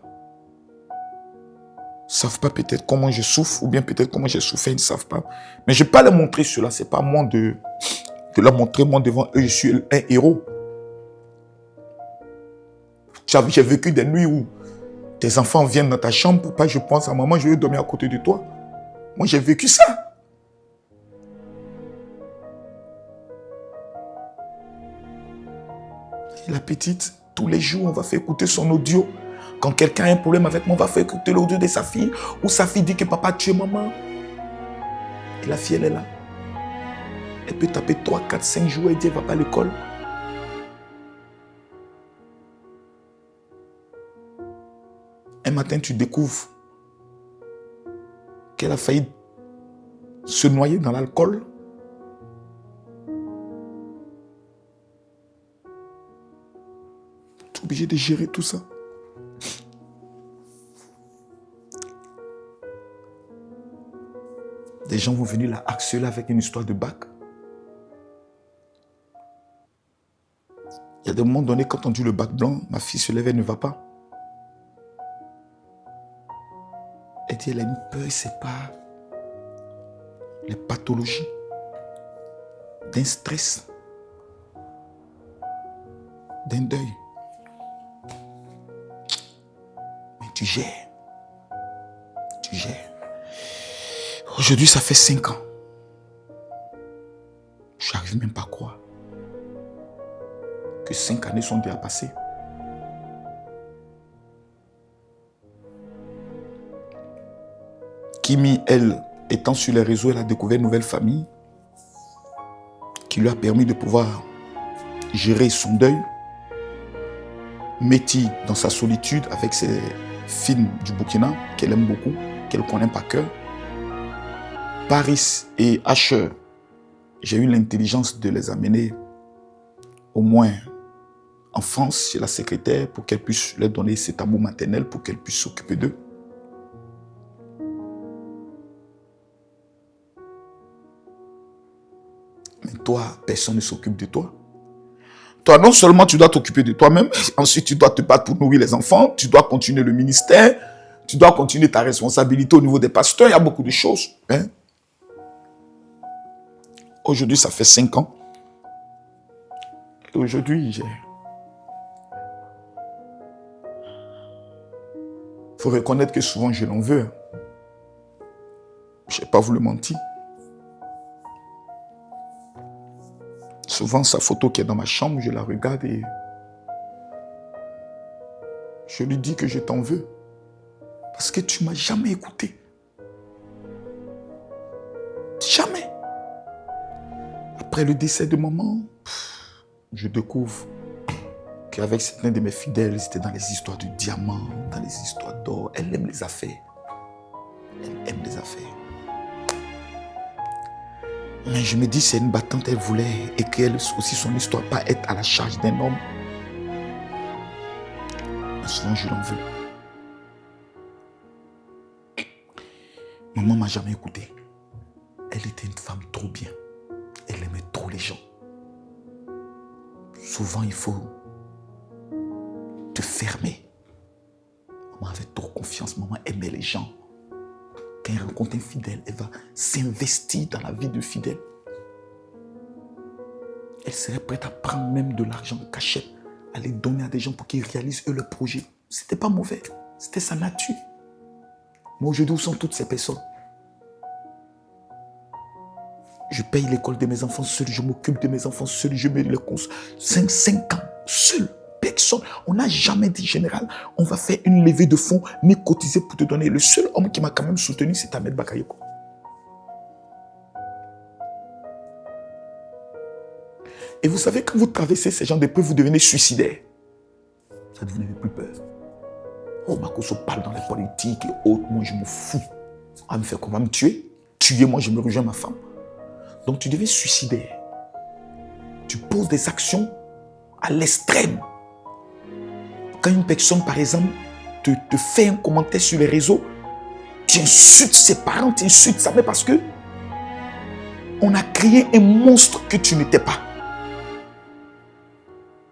Speaker 1: Ils ne savent pas peut-être comment je souffre, ou bien peut-être comment j'ai souffert, ils ne savent pas. Mais je ne vais pas leur montrer cela. Ce n'est pas à moi de leur montrer, moi devant eux, je suis un héros. J'ai vécu des nuits où tes enfants viennent dans ta chambre, papa, je pense à maman, je vais dormir à côté de toi. Moi, j'ai vécu ça. Et la petite, tous les jours, on va faire écouter son audio. Quand quelqu'un a un problème avec moi, on va faire écouter l'audio de sa fille. Ou sa fille dit que papa a tué maman. Et la fille, elle est là. Elle peut taper 3, 4, 5 jours et dire, elle ne va pas à l'école. Un matin, tu découvres qu'elle a failli se noyer dans l'alcool. Tu es obligé de gérer tout ça. Des gens vont venir la harceler avec une histoire de bac. Il y a des moments donnés, quand on dit le bac blanc, ma fille se lève, elle ne va pas. Elle dit, elle a une peur, c'est pas les pathologies d'un stress, d'un deuil. Mais tu gères. Tu gères. Aujourd'hui, ça fait 5 ans. Je n'arrive même pas à croire que 5 années sont déjà passées. Kimi, elle, étant sur les réseaux, elle a découvert une nouvelle famille qui lui a permis de pouvoir gérer son deuil. Métis, dans sa solitude, avec ses films du Burkina, qu'elle aime beaucoup, qu'elle connaît par cœur. Paris et Asher, j'ai eu l'intelligence de les amener au moins en France chez la secrétaire pour qu'elle puisse leur donner cet amour maternel, pour qu'elle puisse s'occuper d'eux. Mais toi, personne ne s'occupe de toi. Toi, non seulement tu dois t'occuper de toi-même, ensuite tu dois te battre pour nourrir les enfants, tu dois continuer le ministère, tu dois continuer ta responsabilité au niveau des pasteurs, il y a beaucoup de choses. Hein? Aujourd'hui, ça fait 5 ans. Et aujourd'hui, il faut reconnaître que souvent, je l'en veux. Je n'ai pas voulu mentir. Souvent, sa photo qui est dans ma chambre, je la regarde et je lui dis que je t'en veux. Parce que tu ne m'as jamais écouté. Jamais. Après le décès de maman, je découvre qu'avec certains de mes fidèles, ils étaient dans les histoires de diamants, dans les histoires d'or. Elle aime les affaires. Elle aime les affaires. Mais je me dis, c'est une battante, elle voulait, et qu'elle aussi, son histoire, pas être à la charge d'un homme. Mais souvent, je l'en veux. Maman ne m'a jamais écouté. Elle était une femme trop bien. Elle aimait trop les gens. Souvent, il faut te fermer. Maman avait trop confiance. Maman aimait les gens. Quand elle rencontre un fidèle, elle va s'investir dans la vie de fidèle. Elle serait prête à prendre même de l'argent cachette, à les donner à des gens pour qu'ils réalisent eux leur projet. C'était pas mauvais. C'était sa nature. Mais aujourd'hui, où sont toutes ces personnes? Je paye l'école de mes enfants seul, je m'occupe de mes enfants seul, je mets les courses. 5 ans, seul, personne. On n'a jamais dit, général, on va faire une levée de fonds, mais cotiser pour te donner. Le seul homme qui m'a quand même soutenu, c'est Ahmed Bakayoko. Et vous savez, quand vous traversez ces gens d'épreuves, vous devenez suicidaire. Ça ne vous n'avez plus peur. Oh, Makoso parle dans la politique et autres, moi je me fous. On va me faire comment? On va me tuer? Tuer, moi je me rejoins ma femme. Donc tu deviens suicidaire. Tu poses des actions à l'extrême. Quand une personne, par exemple, te fait un commentaire sur les réseaux, tu insultes ses parents, tu insultes sa mère parce que on a créé un monstre que tu n'étais pas.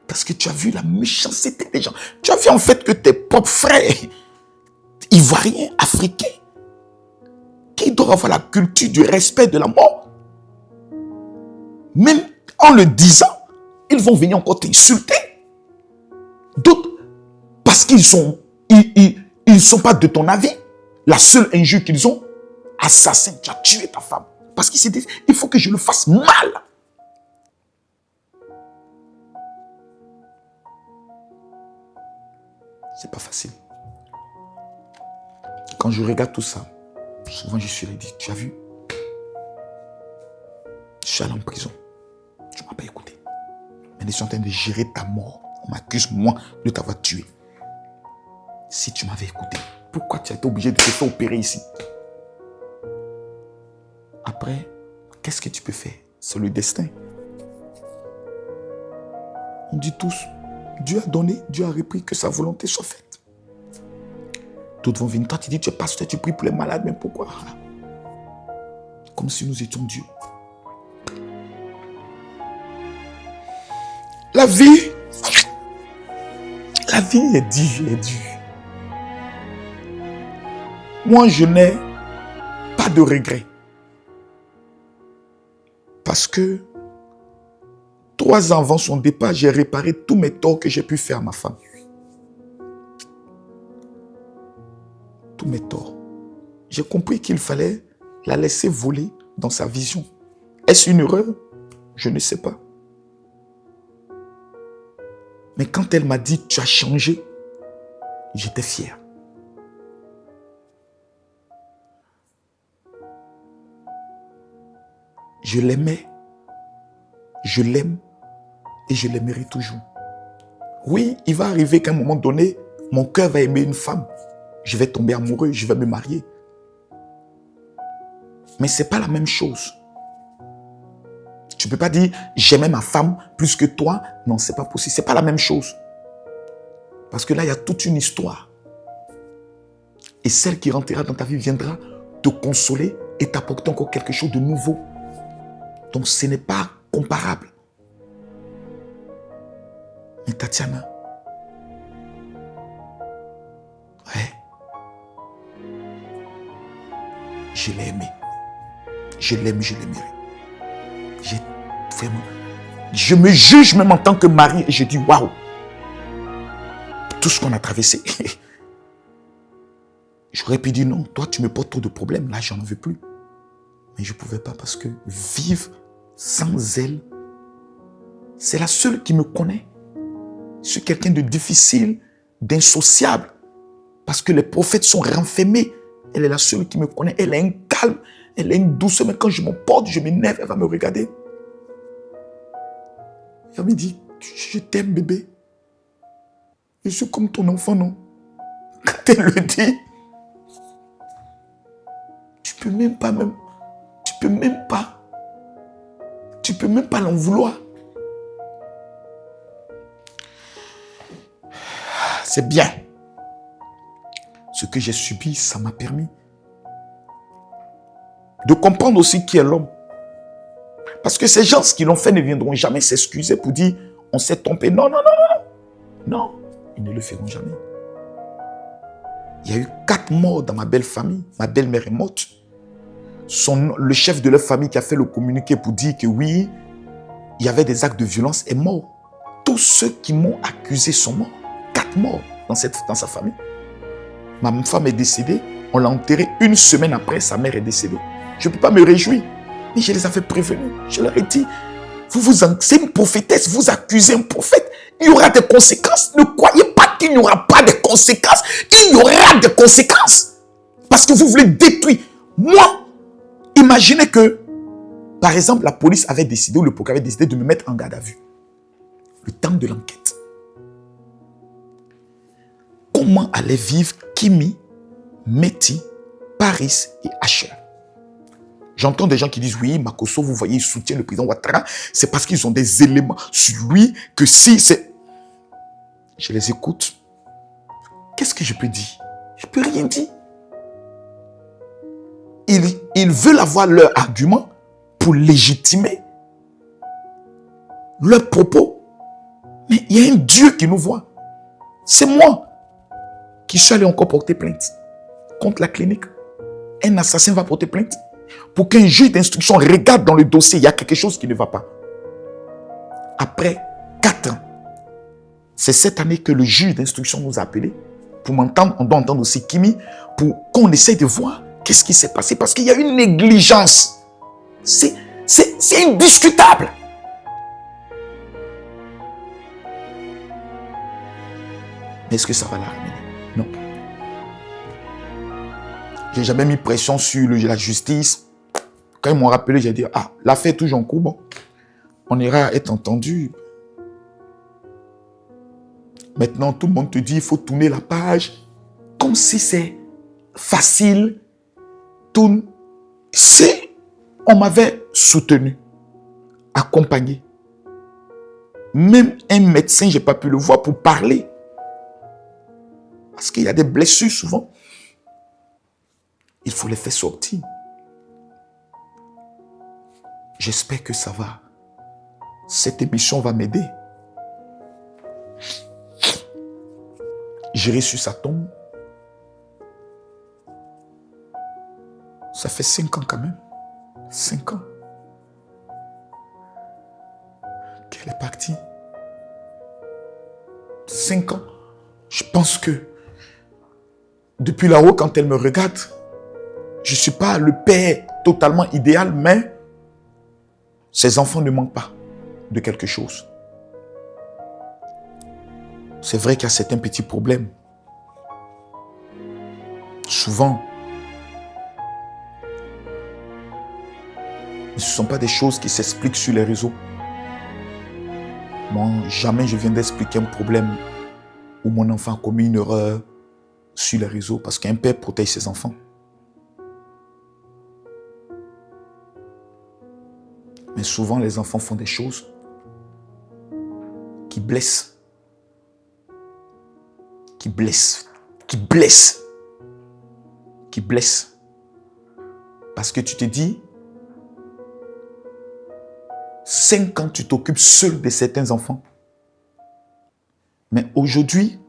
Speaker 1: Parce que tu as vu la méchanceté des gens. Tu as vu en fait que tes propres frères, ivoiriens, africains, qui doivent avoir la culture du respect de la mort, même en le disant, ils vont venir encore t'insulter. D'autres, parce qu'ils sont, ils sont pas de ton avis. La seule injure qu'ils ont, assassin, tu as tué ta femme. Parce qu'ils se disent, il faut que je le fasse mal. C'est pas facile. Quand je regarde tout ça, souvent je suis dit, tu as vu? Je suis allé en prison. Tu ne m'as pas écouté. Mais ils sont en train de gérer ta mort. On m'accuse, moi, de t'avoir tué. Si tu m'avais écouté, pourquoi tu as été obligé de te faire opérer ici? Après, qu'est-ce que tu peux faire? C'est le destin. On dit tous, Dieu a donné, Dieu a repris, que sa volonté soit faite. D'autres vont venir. Toi, tu dis, tu es pasteur, tu pries pour les malades, mais pourquoi? Comme si nous étions Dieu. La vie est dure. Moi, je n'ai pas de regrets. Parce que 3 ans avant son départ, j'ai réparé tous mes torts que j'ai pu faire à ma femme. Tous mes torts. J'ai compris qu'il fallait la laisser voler dans sa vision. Est-ce une erreur? Je ne sais pas. Mais quand elle m'a dit, tu as changé, j'étais fier. Je l'aimais, je l'aime et je l'aimerai toujours. Oui, il va arriver qu'à un moment donné, mon cœur va aimer une femme. Je vais tomber amoureux, je vais me marier. Mais ce n'est pas la même chose. Tu ne peux pas dire, j'aimais ma femme plus que toi. Non, ce n'est pas possible. Ce n'est pas la même chose. Parce que là, il y a toute une histoire. Et celle qui rentrera dans ta vie viendra te consoler et t'apporter encore quelque chose de nouveau. Donc, ce n'est pas comparable. Mais Tatiana, ouais, je l'ai aimé. Je l'aime, je l'aimerai. Je me juge même en tant que mari et je dis waouh, tout ce qu'on a traversé. J'aurais pu dire non, toi tu me portes trop de problèmes, là j'en veux plus. Mais je ne pouvais pas parce que vivre sans elle, c'est la seule qui me connaît. Je suis quelqu'un de difficile, d'insociable, parce que les prophètes sont renfermés. Elle est la seule qui me connaît, elle a un calme, elle a une douceur, mais quand je m'emporte, je m'énerve, elle va me regarder. Elle me dit, je t'aime bébé. Je suis comme ton enfant, non? Quand elle le dit, tu peux même pas l'en vouloir. C'est bien. Ce que j'ai subi, ça m'a permis de comprendre aussi qui est l'homme. Parce que ces gens qui l'ont fait ne viendront jamais s'excuser pour dire on s'est trompé. Non, non, non, non. Non, ils ne le feront jamais. Il y a eu 4 morts dans ma belle famille. Ma belle-mère est morte. Le chef de leur famille qui a fait le communiqué pour dire que oui, il y avait des actes de violence est mort. Tous ceux qui m'ont accusé sont morts. 4 morts dans sa famille. Ma femme est décédée. On l'a enterré 1 semaine après, sa mère est décédée. Je ne peux pas me réjouir. Mais je les avais prévenus. Je leur ai dit, c'est une prophétesse, vous accusez un prophète. Il y aura des conséquences. Ne croyez pas qu'il n'y aura pas de conséquences. Il y aura des conséquences. Parce que vous voulez détruire. Moi, imaginez que, par exemple, la police avait décidé, ou le procureur avait décidé de me mettre en garde à vue. Le temps de l'enquête. Comment allaient vivre Kimi, Meti, Paris et Asher? J'entends des gens qui disent, oui, Makosso, vous voyez, il soutient le président Ouattara. C'est parce qu'ils ont des éléments sur lui que si c'est... Je les écoute. Qu'est-ce que je peux dire? Je ne peux rien dire. Ils veulent avoir leur argument pour légitimer leurs propos. Mais il y a un Dieu qui nous voit. C'est moi qui suis allé encore porter plainte contre la clinique. Un assassin va porter plainte. Pour qu'un juge d'instruction regarde dans le dossier, il y a quelque chose qui ne va pas. Après 4 ans, c'est cette année que le juge d'instruction nous a appelés. Pour m'entendre, on doit entendre aussi Kimi, pour qu'on essaye de voir qu'est-ce qui s'est passé. Parce qu'il y a une négligence. C'est indiscutable. Mais est-ce que ça va la ramener? Non. J'ai jamais mis pression sur la justice. Quand ils m'ont rappelé, j'ai dit, ah, l'affaire est toujours en cours, bon, on ira être entendu. Maintenant, tout le monde te dit, il faut tourner la page. Comme si c'est facile. Tourne. Si on m'avait soutenu, accompagné, même un médecin, je n'ai pas pu le voir pour parler. Parce qu'il y a des blessures souvent. Il faut les faire sortir. J'espère que ça va. Cette émission va m'aider. J'irai sur sa tombe. Ça fait 5 ans quand même. 5 ans. Qu'elle est partie. 5 ans. Je pense que depuis là-haut, quand elle me regarde, je ne suis pas le père totalement idéal, mais ses enfants ne manquent pas de quelque chose. C'est vrai qu'il y a certains petits problèmes. Souvent, ce ne sont pas des choses qui s'expliquent sur les réseaux. Moi, jamais je viens d'expliquer un problème où mon enfant a commis une erreur sur les réseaux parce qu'un père protège ses enfants. Mais souvent, les enfants font des choses qui blessent. Qui blessent. Qui blessent. Qui blessent. Parce que tu te dis, 5 ans, tu t'occupes seul de certains enfants. Mais aujourd'hui,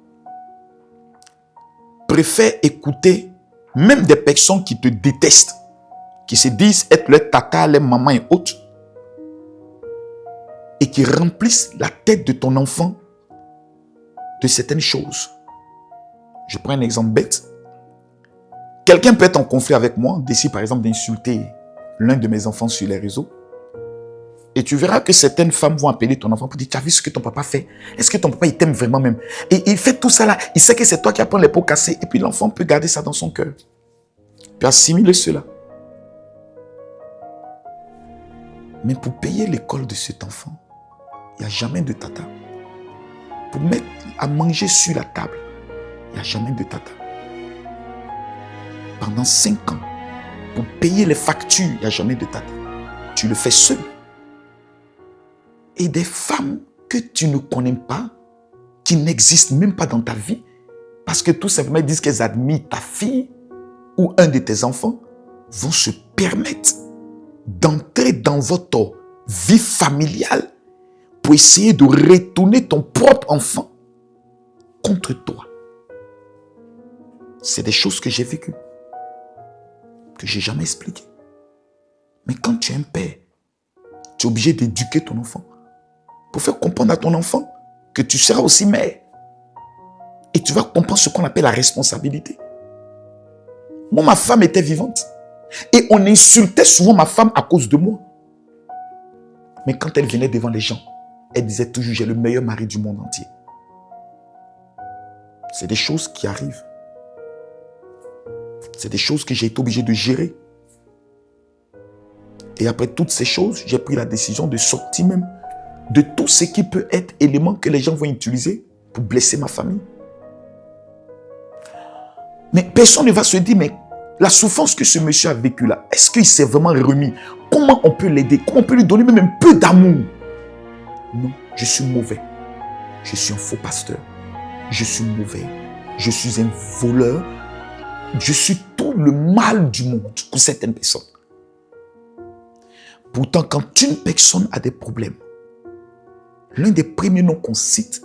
Speaker 1: préfère écouter même des personnes qui te détestent, qui se disent être leur tata, leur maman et autres, et qui remplissent la tête de ton enfant de certaines choses. Je prends un exemple bête. Quelqu'un peut être en conflit avec moi, décide par exemple d'insulter l'un de mes enfants sur les réseaux. Et tu verras que certaines femmes vont appeler ton enfant pour dire, tu as vu ce que ton papa fait? Est-ce que ton papa, il t'aime vraiment même? Et il fait tout ça là, il sait que c'est toi qui apprends les pots cassés. Et puis l'enfant peut garder ça dans son cœur. Puis assimiler cela. Mais pour payer l'école de cet enfant, il n'y a jamais de tata. Pour mettre à manger sur la table, il n'y a jamais de tata. Pendant 5 ans, pour payer les factures, il n'y a jamais de tata. Tu le fais seul. Et des femmes que tu ne connais pas, qui n'existent même pas dans ta vie, parce que tout simplement disent qu'elles admirent ta fille ou un de tes enfants, vont se permettre d'entrer dans votre vie familiale pour essayer de retourner ton propre enfant contre toi. C'est des choses que j'ai vécues, que je n'ai jamais expliquées. Mais quand tu es un père, tu es obligé d'éduquer ton enfant pour faire comprendre à ton enfant que tu seras aussi mère. Et tu vas comprendre ce qu'on appelle la responsabilité. Moi, ma femme était vivante. Et on insultait souvent ma femme à cause de moi. Mais quand elle venait devant les gens, elle disait toujours, j'ai le meilleur mari du monde entier. C'est des choses qui arrivent. C'est des choses que j'ai été obligé de gérer. Et après toutes ces choses, j'ai pris la décision de sortir même de tout ce qui peut être élément que les gens vont utiliser pour blesser ma famille. Mais personne ne va se dire, mais la souffrance que ce monsieur a vécue là, est-ce qu'il s'est vraiment remis? Comment on peut l'aider? Comment on peut lui donner même un peu d'amour? Non, je suis mauvais. Je suis un faux pasteur. Je suis mauvais. Je suis un voleur. Je suis tout le mal du monde pour certaines personnes. Pourtant, quand une personne a des problèmes, l'un des premiers noms qu'on cite,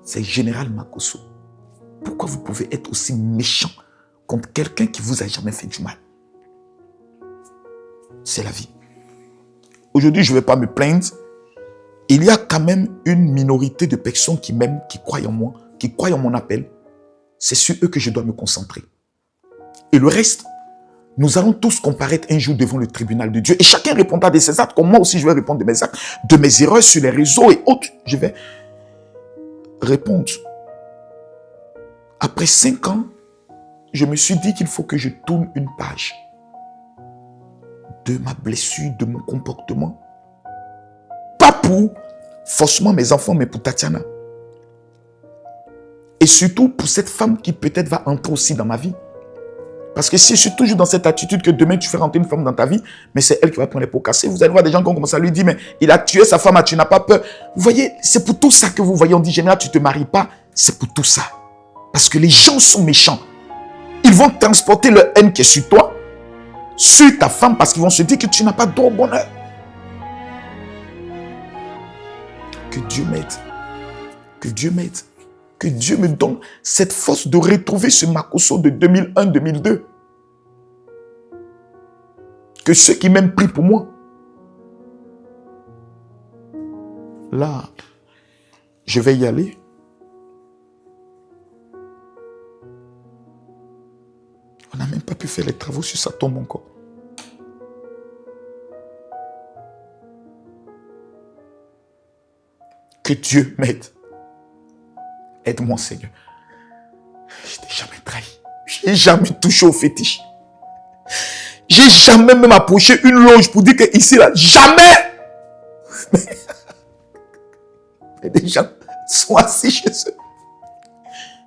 Speaker 1: c'est Général Makosso. Pourquoi vous pouvez être aussi méchant contre quelqu'un qui vous a jamais fait du mal? C'est la vie. Aujourd'hui, je ne vais pas me plaindre. Il y a quand même une minorité de personnes qui m'aiment, qui croient en moi, qui croient en mon appel. C'est sur eux que je dois me concentrer. Et le reste, nous allons tous comparaître un jour devant le tribunal de Dieu. Et chacun répondra de ses actes, comme moi aussi je vais répondre de mes actes, de mes erreurs sur les réseaux et autres. Je vais répondre. Après 5 ans, je me suis dit qu'il faut que je tourne une page de ma blessure, de mon comportement. Pas pour forcément mes enfants, mais pour Tatiana. Et surtout pour cette femme qui peut-être va entrer aussi dans ma vie. Parce que si je suis toujours dans cette attitude que demain tu fais rentrer une femme dans ta vie, mais c'est elle qui va prendre les pots cassés, vous allez voir des gens qui ont commencé à lui dire, mais il a tué sa femme, tu n'as pas peur. Vous voyez, c'est pour tout ça que vous voyez, on dit, Général, tu ne te maries pas. C'est pour tout ça. Parce que les gens sont méchants. Ils vont transporter leur haine qui est sur toi, sur ta femme, parce qu'ils vont se dire que tu n'as pas droit au bonheur. Que Dieu m'aide. Que Dieu m'aide. Que Dieu me donne cette force de retrouver ce Makosso de 2001-2002. Que ceux qui m'aiment prient pour moi. Là, je vais y aller. On n'a même pas pu faire les travaux sur sa tombe encore. Que Dieu m'aide. Aide-moi, Seigneur. Je t'ai jamais trahi. Je n'ai jamais touché au fétiche. J'ai jamais même approché une loge pour dire que ici, là, jamais. Mais des gens sont assis chez eux.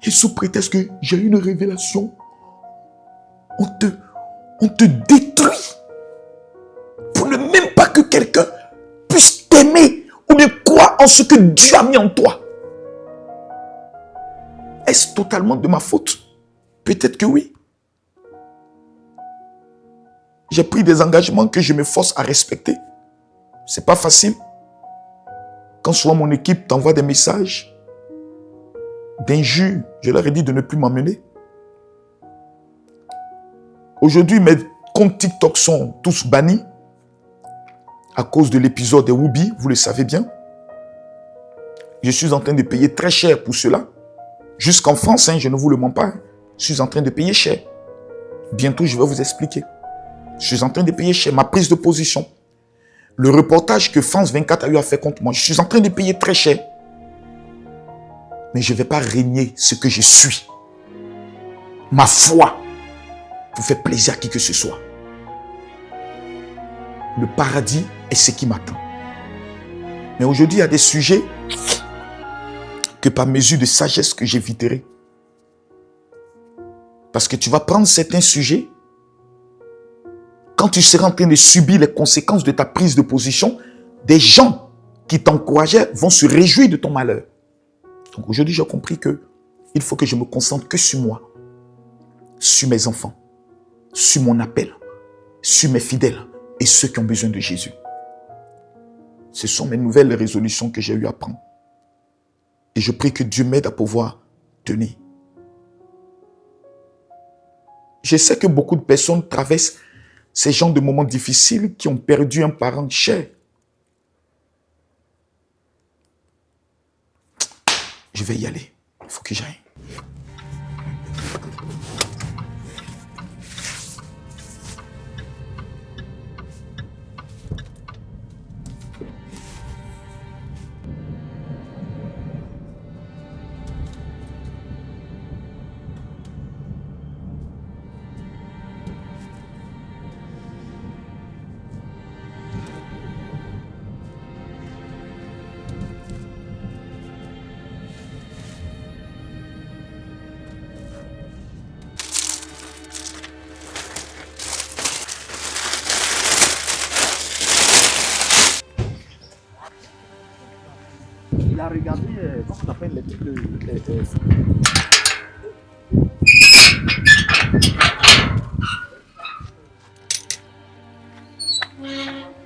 Speaker 1: Et sous prétexte que j'ai une révélation, on te détruit. Pour ne même pas que quelqu'un puisse t'aimer ou bien croire en ce que Dieu a mis en toi. Est-ce totalement de ma faute? Peut-être que oui. J'ai pris des engagements que je me force à respecter. C'est pas facile. Quand souvent mon équipe t'envoie des messages d'injures, je leur ai dit de ne plus m'emmener. Aujourd'hui, mes comptes TikTok sont tous bannis à cause de l'épisode de Whoopi, vous le savez bien. Je suis en train de payer très cher pour cela. Jusqu'en France, je ne vous le mens pas. Je suis en train de payer cher. Bientôt, je vais vous expliquer. Je suis en train de payer cher ma prise de position. Le reportage que France 24 a eu à faire contre moi, je suis en train de payer très cher. Mais je ne vais pas régner ce que je suis. Ma foi, pour faire plaisir à qui que ce soit. Le paradis est ce qui m'attend. Mais aujourd'hui, il y a des sujets que par mesure de sagesse que j'éviterai. Parce que tu vas prendre certains sujets, quand tu seras en train de subir les conséquences de ta prise de position, des gens qui t'encourageaient vont se réjouir de ton malheur. Donc aujourd'hui, j'ai compris que il faut que je me concentre que sur moi, sur mes enfants, sur mon appel, sur mes fidèles et ceux qui ont besoin de Jésus. Ce sont mes nouvelles résolutions que j'ai eu à prendre. Et je prie que Dieu m'aide à pouvoir tenir. Je sais que beaucoup de personnes traversent ces genres de moments difficiles qui ont perdu un parent cher. Je vais y aller. Il faut que j'aille. il a regardé, comment on appelle les trucs de...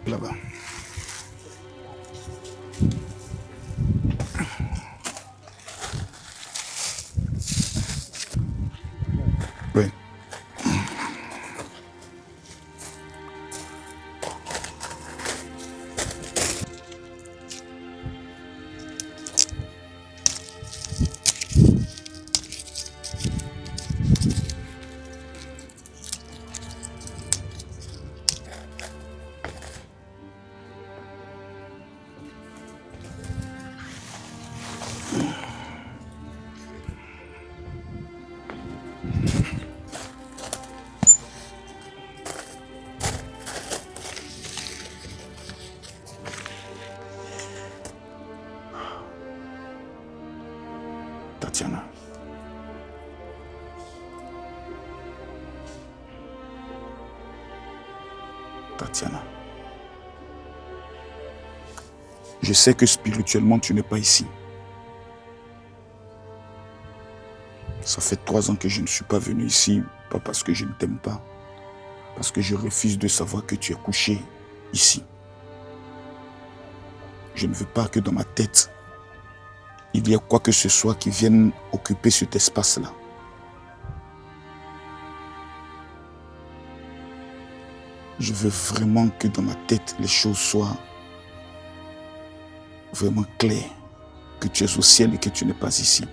Speaker 1: là-bas. Oui. Tatiana. Tatiana. Je sais que spirituellement, tu n'es pas ici. Ça fait 3 ans que je ne suis pas venu ici, pas parce que je ne t'aime pas, parce que je refuse de savoir que tu es couché ici. Je ne veux pas que dans ma tête, il y ait quoi que ce soit qui vienne occuper cet espace-là. Je veux vraiment que dans ma tête, les choses soient vraiment claires, que tu es au ciel et que tu n'es pas ici.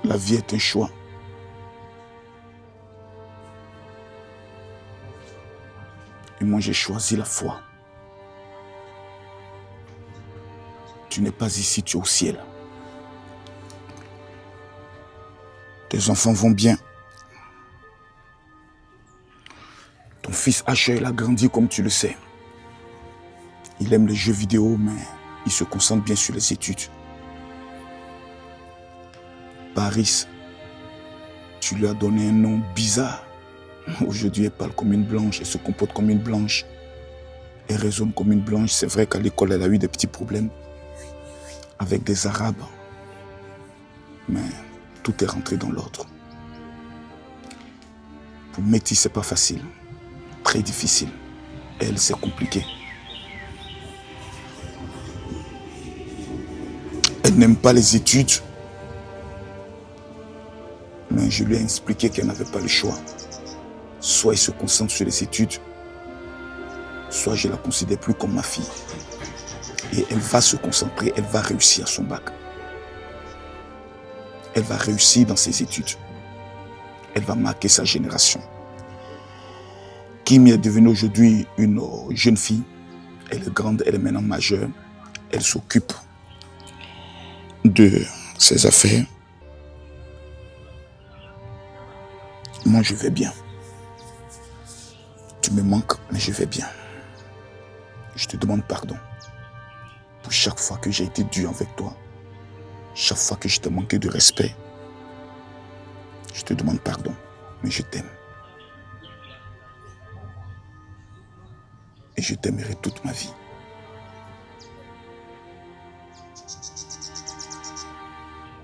Speaker 1: La vie est un choix. Et moi, j'ai choisi la foi. Tu n'es pas ici, tu es au ciel. Tes enfants vont bien. Ton fils Asher, il a grandi comme tu le sais. Il aime les jeux vidéo, mais il se concentre bien sur les études. Paris, tu lui as donné un nom bizarre. Aujourd'hui, elle parle comme une blanche, elle se comporte comme une blanche. Elle raisonne comme une blanche. C'est vrai qu'à l'école, elle a eu des petits problèmes avec des Arabes. Mais tout est rentré dans l'ordre. Pour Métis, c'est pas facile. Très difficile. Elle, c'est compliqué. Elle n'aime pas les études. Mais je lui ai expliqué qu'elle n'avait pas le choix. Soit elle se concentre sur les études, soit je ne la considère plus comme ma fille. Et elle va se concentrer, elle va réussir son bac. Elle va réussir dans ses études. Elle va marquer sa génération. Kim est devenue aujourd'hui une jeune fille. Elle est grande, elle est maintenant majeure. Elle s'occupe de ses affaires. Moi, je vais bien. Tu me manques, mais je vais bien. Je te demande pardon pour chaque fois que j'ai été dur avec toi. Chaque fois que je t'ai manqué de respect. Je te demande pardon, mais je t'aime. Et je t'aimerai toute ma vie.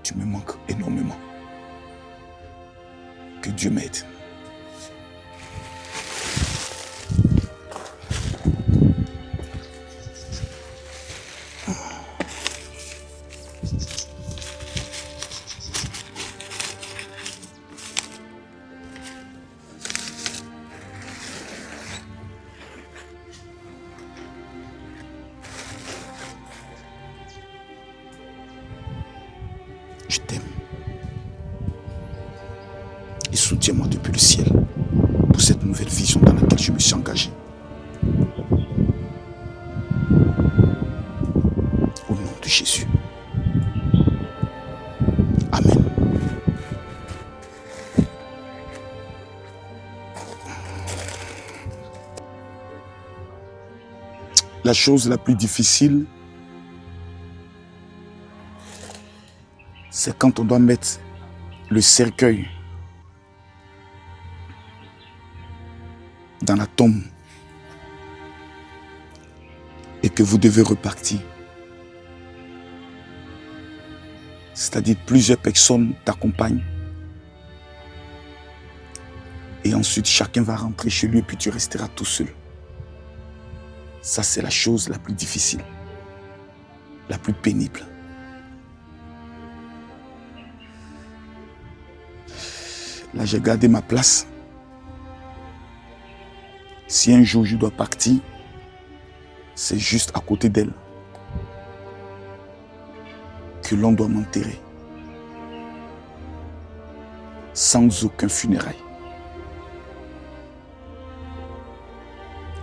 Speaker 1: Tu me manques énormément. Que Dieu m'aide. Je t'aime. Et soutiens-moi depuis le ciel pour cette nouvelle vision dans laquelle je me suis engagé. Au nom de Jésus. Amen. La chose la plus difficile, c'est quand on doit mettre le cercueil dans la tombe que vous devez repartir. C'est-à-dire plusieurs personnes t'accompagnent. Et ensuite, chacun va rentrer chez lui et puis tu resteras tout seul. Ça, c'est la chose la plus difficile, la plus pénible. Là, j'ai gardé ma place. Si un jour je dois partir, c'est juste à côté d'elle que l'on doit m'enterrer. Sans aucun funérail.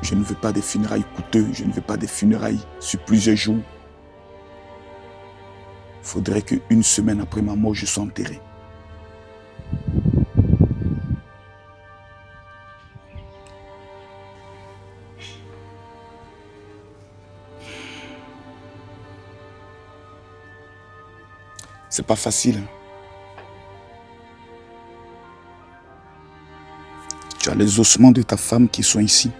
Speaker 1: Je ne veux pas des funérailles coûteux, je ne veux pas des funérailles sur plusieurs jours. Il faudrait qu'une semaine après ma mort, je sois enterré. C'est pas facile. Tu as les ossements de ta femme qui sont ici.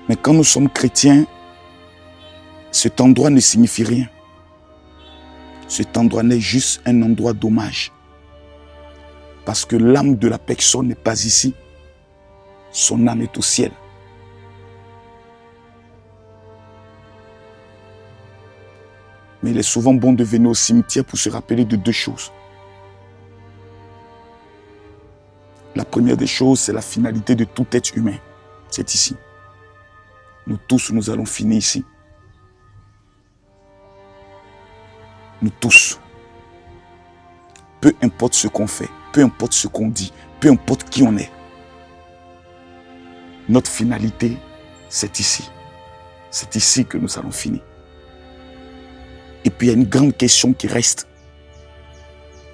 Speaker 1: Mais quand nous sommes chrétiens, cet endroit ne signifie rien. Cet endroit n'est juste un endroit d'hommage. Parce que l'âme de la personne n'est pas ici. Son âme est au ciel. Mais il est souvent bon de venir au cimetière pour se rappeler de deux choses. La première des choses, c'est la finalité de tout être humain. C'est ici. Nous tous, nous allons finir ici. Nous tous. Peu importe ce qu'on fait, peu importe ce qu'on dit, peu importe qui on est. Notre finalité, c'est ici. C'est ici que nous allons finir. Et puis il y a une grande question qui reste.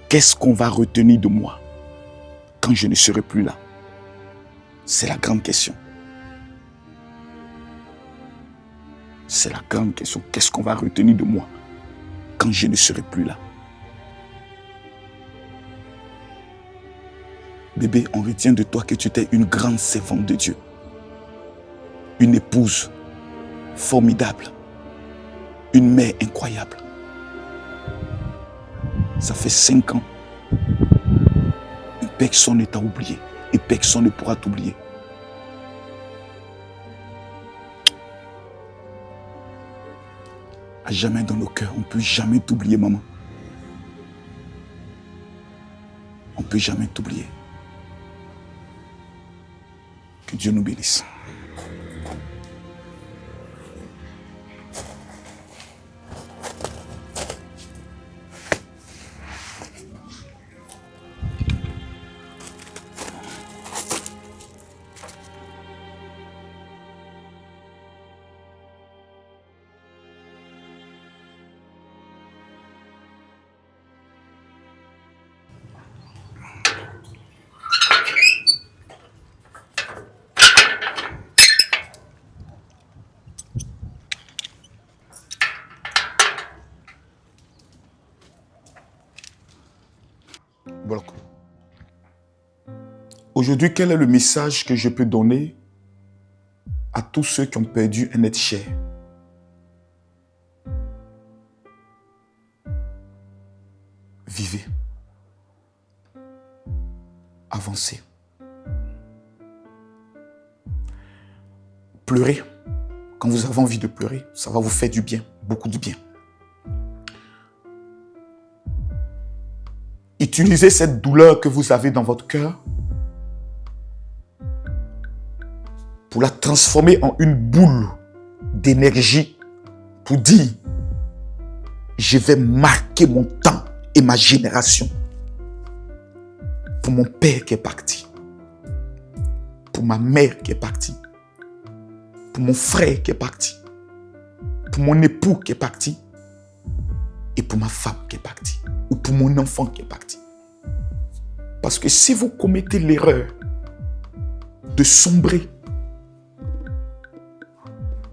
Speaker 1: Qu'est-ce qu'on va retenir de moi quand je ne serai plus là? C'est la grande question. C'est la grande question. Qu'est-ce qu'on va retenir de moi quand je ne serai plus là? Bébé, on retient de toi que tu étais une grande servante de Dieu. Une épouse formidable. Une mère incroyable. Ça fait 5 ans. Et personne ne t'a oublié. Et personne ne pourra t'oublier. À jamais dans nos cœurs, on ne peut jamais t'oublier, maman. On ne peut jamais t'oublier. Que Dieu nous bénisse. Aujourd'hui, quel est le message que je peux donner à tous ceux qui ont perdu un être cher? Vivez. Avancez. Pleurez. Quand vous avez envie de pleurer, ça va vous faire du bien, beaucoup de bien. Utilisez cette douleur que vous avez dans votre cœur pour la transformer en une boule d'énergie pour dire, je vais marquer mon temps et ma génération pour mon père qui est parti, pour ma mère qui est partie, pour mon frère qui est parti, pour mon époux qui est parti et pour ma femme qui est partie ou pour mon enfant qui est parti. Parce que si vous commettez l'erreur de sombrer,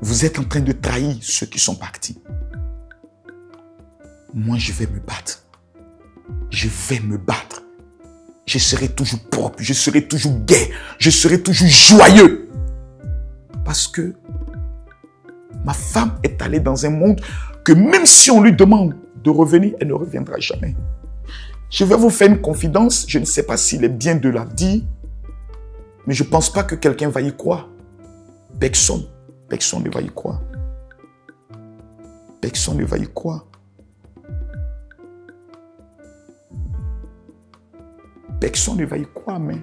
Speaker 1: vous êtes en train de trahir ceux qui sont partis. Moi, je vais me battre. Je vais me battre. Je serai toujours propre, je serai toujours gai, je serai toujours joyeux. Parce que Ma femme est allée dans un monde que même si on lui demande de revenir, elle ne reviendra jamais. Je vais vous faire une confidence. Je ne sais pas s'il est bien de la dire, mais je ne pense pas que quelqu'un va y croire. Personne. Personne ne va y croire. Personne ne va y croire. Personne ne va y croire, mais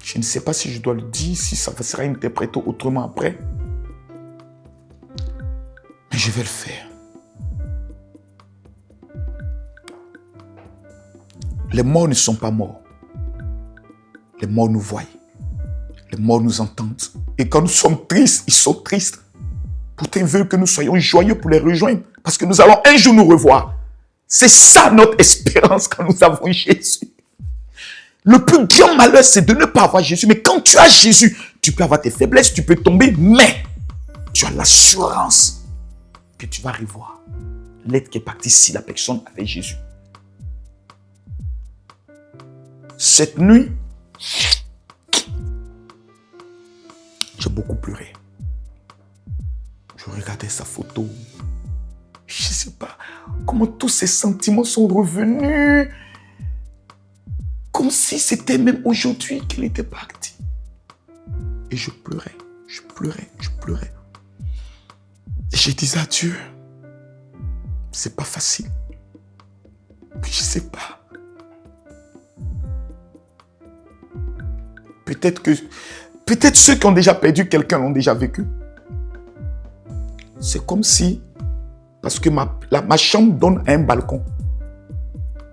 Speaker 1: je ne sais pas si je dois le dire, si ça sera interprété autrement après. Mais je vais le faire. Les morts ne sont pas morts. Les morts nous voient. Les morts nous entendent. Et quand nous sommes tristes, ils sont tristes. Pourtant, ils veulent que nous soyons joyeux pour les rejoindre. Parce que nous allons un jour nous revoir. C'est ça notre espérance quand nous avons Jésus. Le plus grand malheur, c'est de ne pas avoir Jésus. Mais quand tu as Jésus, tu peux avoir tes faiblesses, tu peux tomber, mais tu as l'assurance que tu vas revoir l'être qui est parti si la personne avait Jésus. Cette nuit, j'ai beaucoup pleuré. Je regardais sa photo. Je ne sais pas comment tous ces sentiments sont revenus. Comme si c'était même aujourd'hui qu'elle était partie. Et je pleurais, je pleurais, je pleurais. Et je disais à Dieu, c'est pas facile. Puis je sais pas. Peut-être ceux qui ont déjà perdu quelqu'un l'ont déjà vécu. C'est comme si, parce que ma chambre donne à un balcon.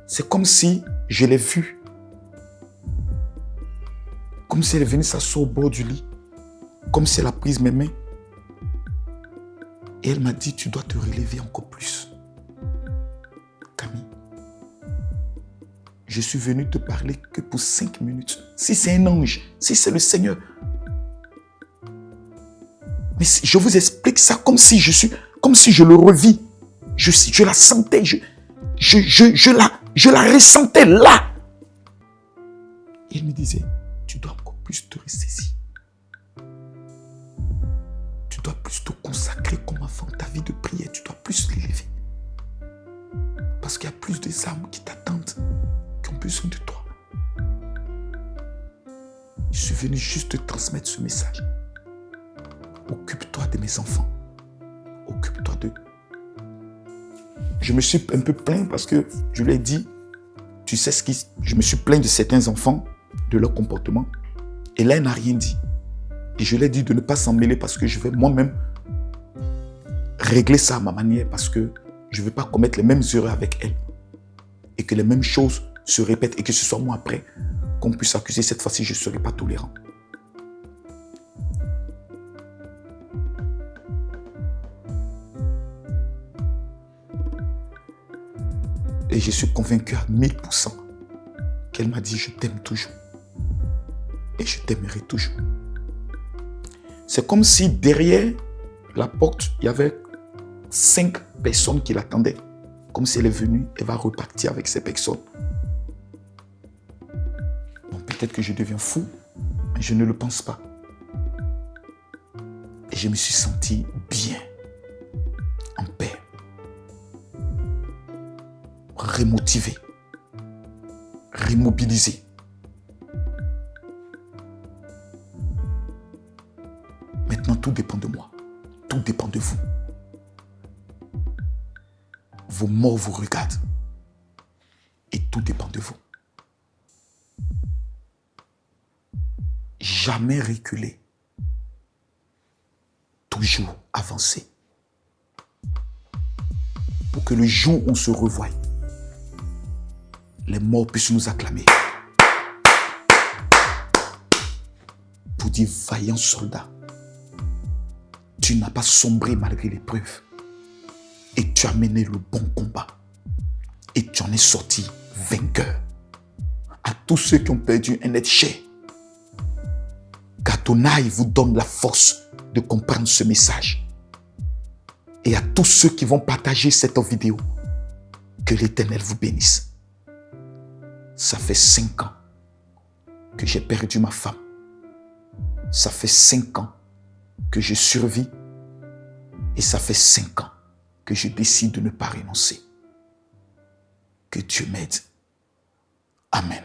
Speaker 1: C'est comme si je l'ai vue. Comme si elle est venue s'asseoir au bord du lit. Comme si elle a pris mes mains. Et elle m'a dit, tu dois te relever encore plus. Camille, je suis venu te parler que pour 5 minutes. Si c'est un ange, si c'est le Seigneur. Mais je vous explique ça comme si je le revis. Je la sentais, je la ressentais là. Et il me disait, tu dois encore plus te ressaisir. Tu dois plus te consacrer comme avant ta vie de prière. Tu dois plus l'élever. Parce qu'il y a plus des âmes qui t'attendent, qui ont besoin de toi. Je suis venu juste te transmettre ce message. Occupe-toi de mes enfants. Occupe-toi d'eux. Je me suis un peu plaint parce que je lui ai dit, tu sais je me suis plaint de certains enfants, de leur comportement. Et là, elle n'a rien dit. Et je lui ai dit de ne pas s'en mêler parce que je vais moi-même régler ça à ma manière parce que je ne veux pas commettre les mêmes erreurs avec elle. Et que les mêmes choses se répètent et que ce soit moi après qu'on puisse accuser. Cette fois-ci, je ne serai pas tolérant. Et je suis convaincu à 1000% qu'elle m'a dit « Je t'aime toujours. Et je t'aimerai toujours. » C'est comme si derrière la porte, il y avait 5 personnes qui l'attendaient. Comme si elle est venue, elle va repartir avec ces personnes. Bon, peut-être que je deviens fou, mais je ne le pense pas. Et je me suis senti bien, en paix, remotivé, remobilisé. Maintenant, tout dépend de moi. Tout dépend de vous. Vos morts vous regardent. Et tout dépend de vous. Jamais reculer. Toujours avancer. Pour que le jour où on se revoie, les morts puissent nous acclamer. Pour dire, vaillant soldat, tu n'as pas sombré malgré l'épreuve. Et tu as mené le bon combat. Et tu en es sorti vainqueur. À tous ceux qui ont perdu un être cher, qu'Adonai vous donne la force de comprendre ce message. Et à tous ceux qui vont partager cette vidéo, que l'Éternel vous bénisse. Ça fait 5 ans que j'ai perdu ma femme. Ça fait 5 ans que je survis Et ça fait 5 ans que je décide de ne pas renoncer. Que Dieu m'aide. Amen.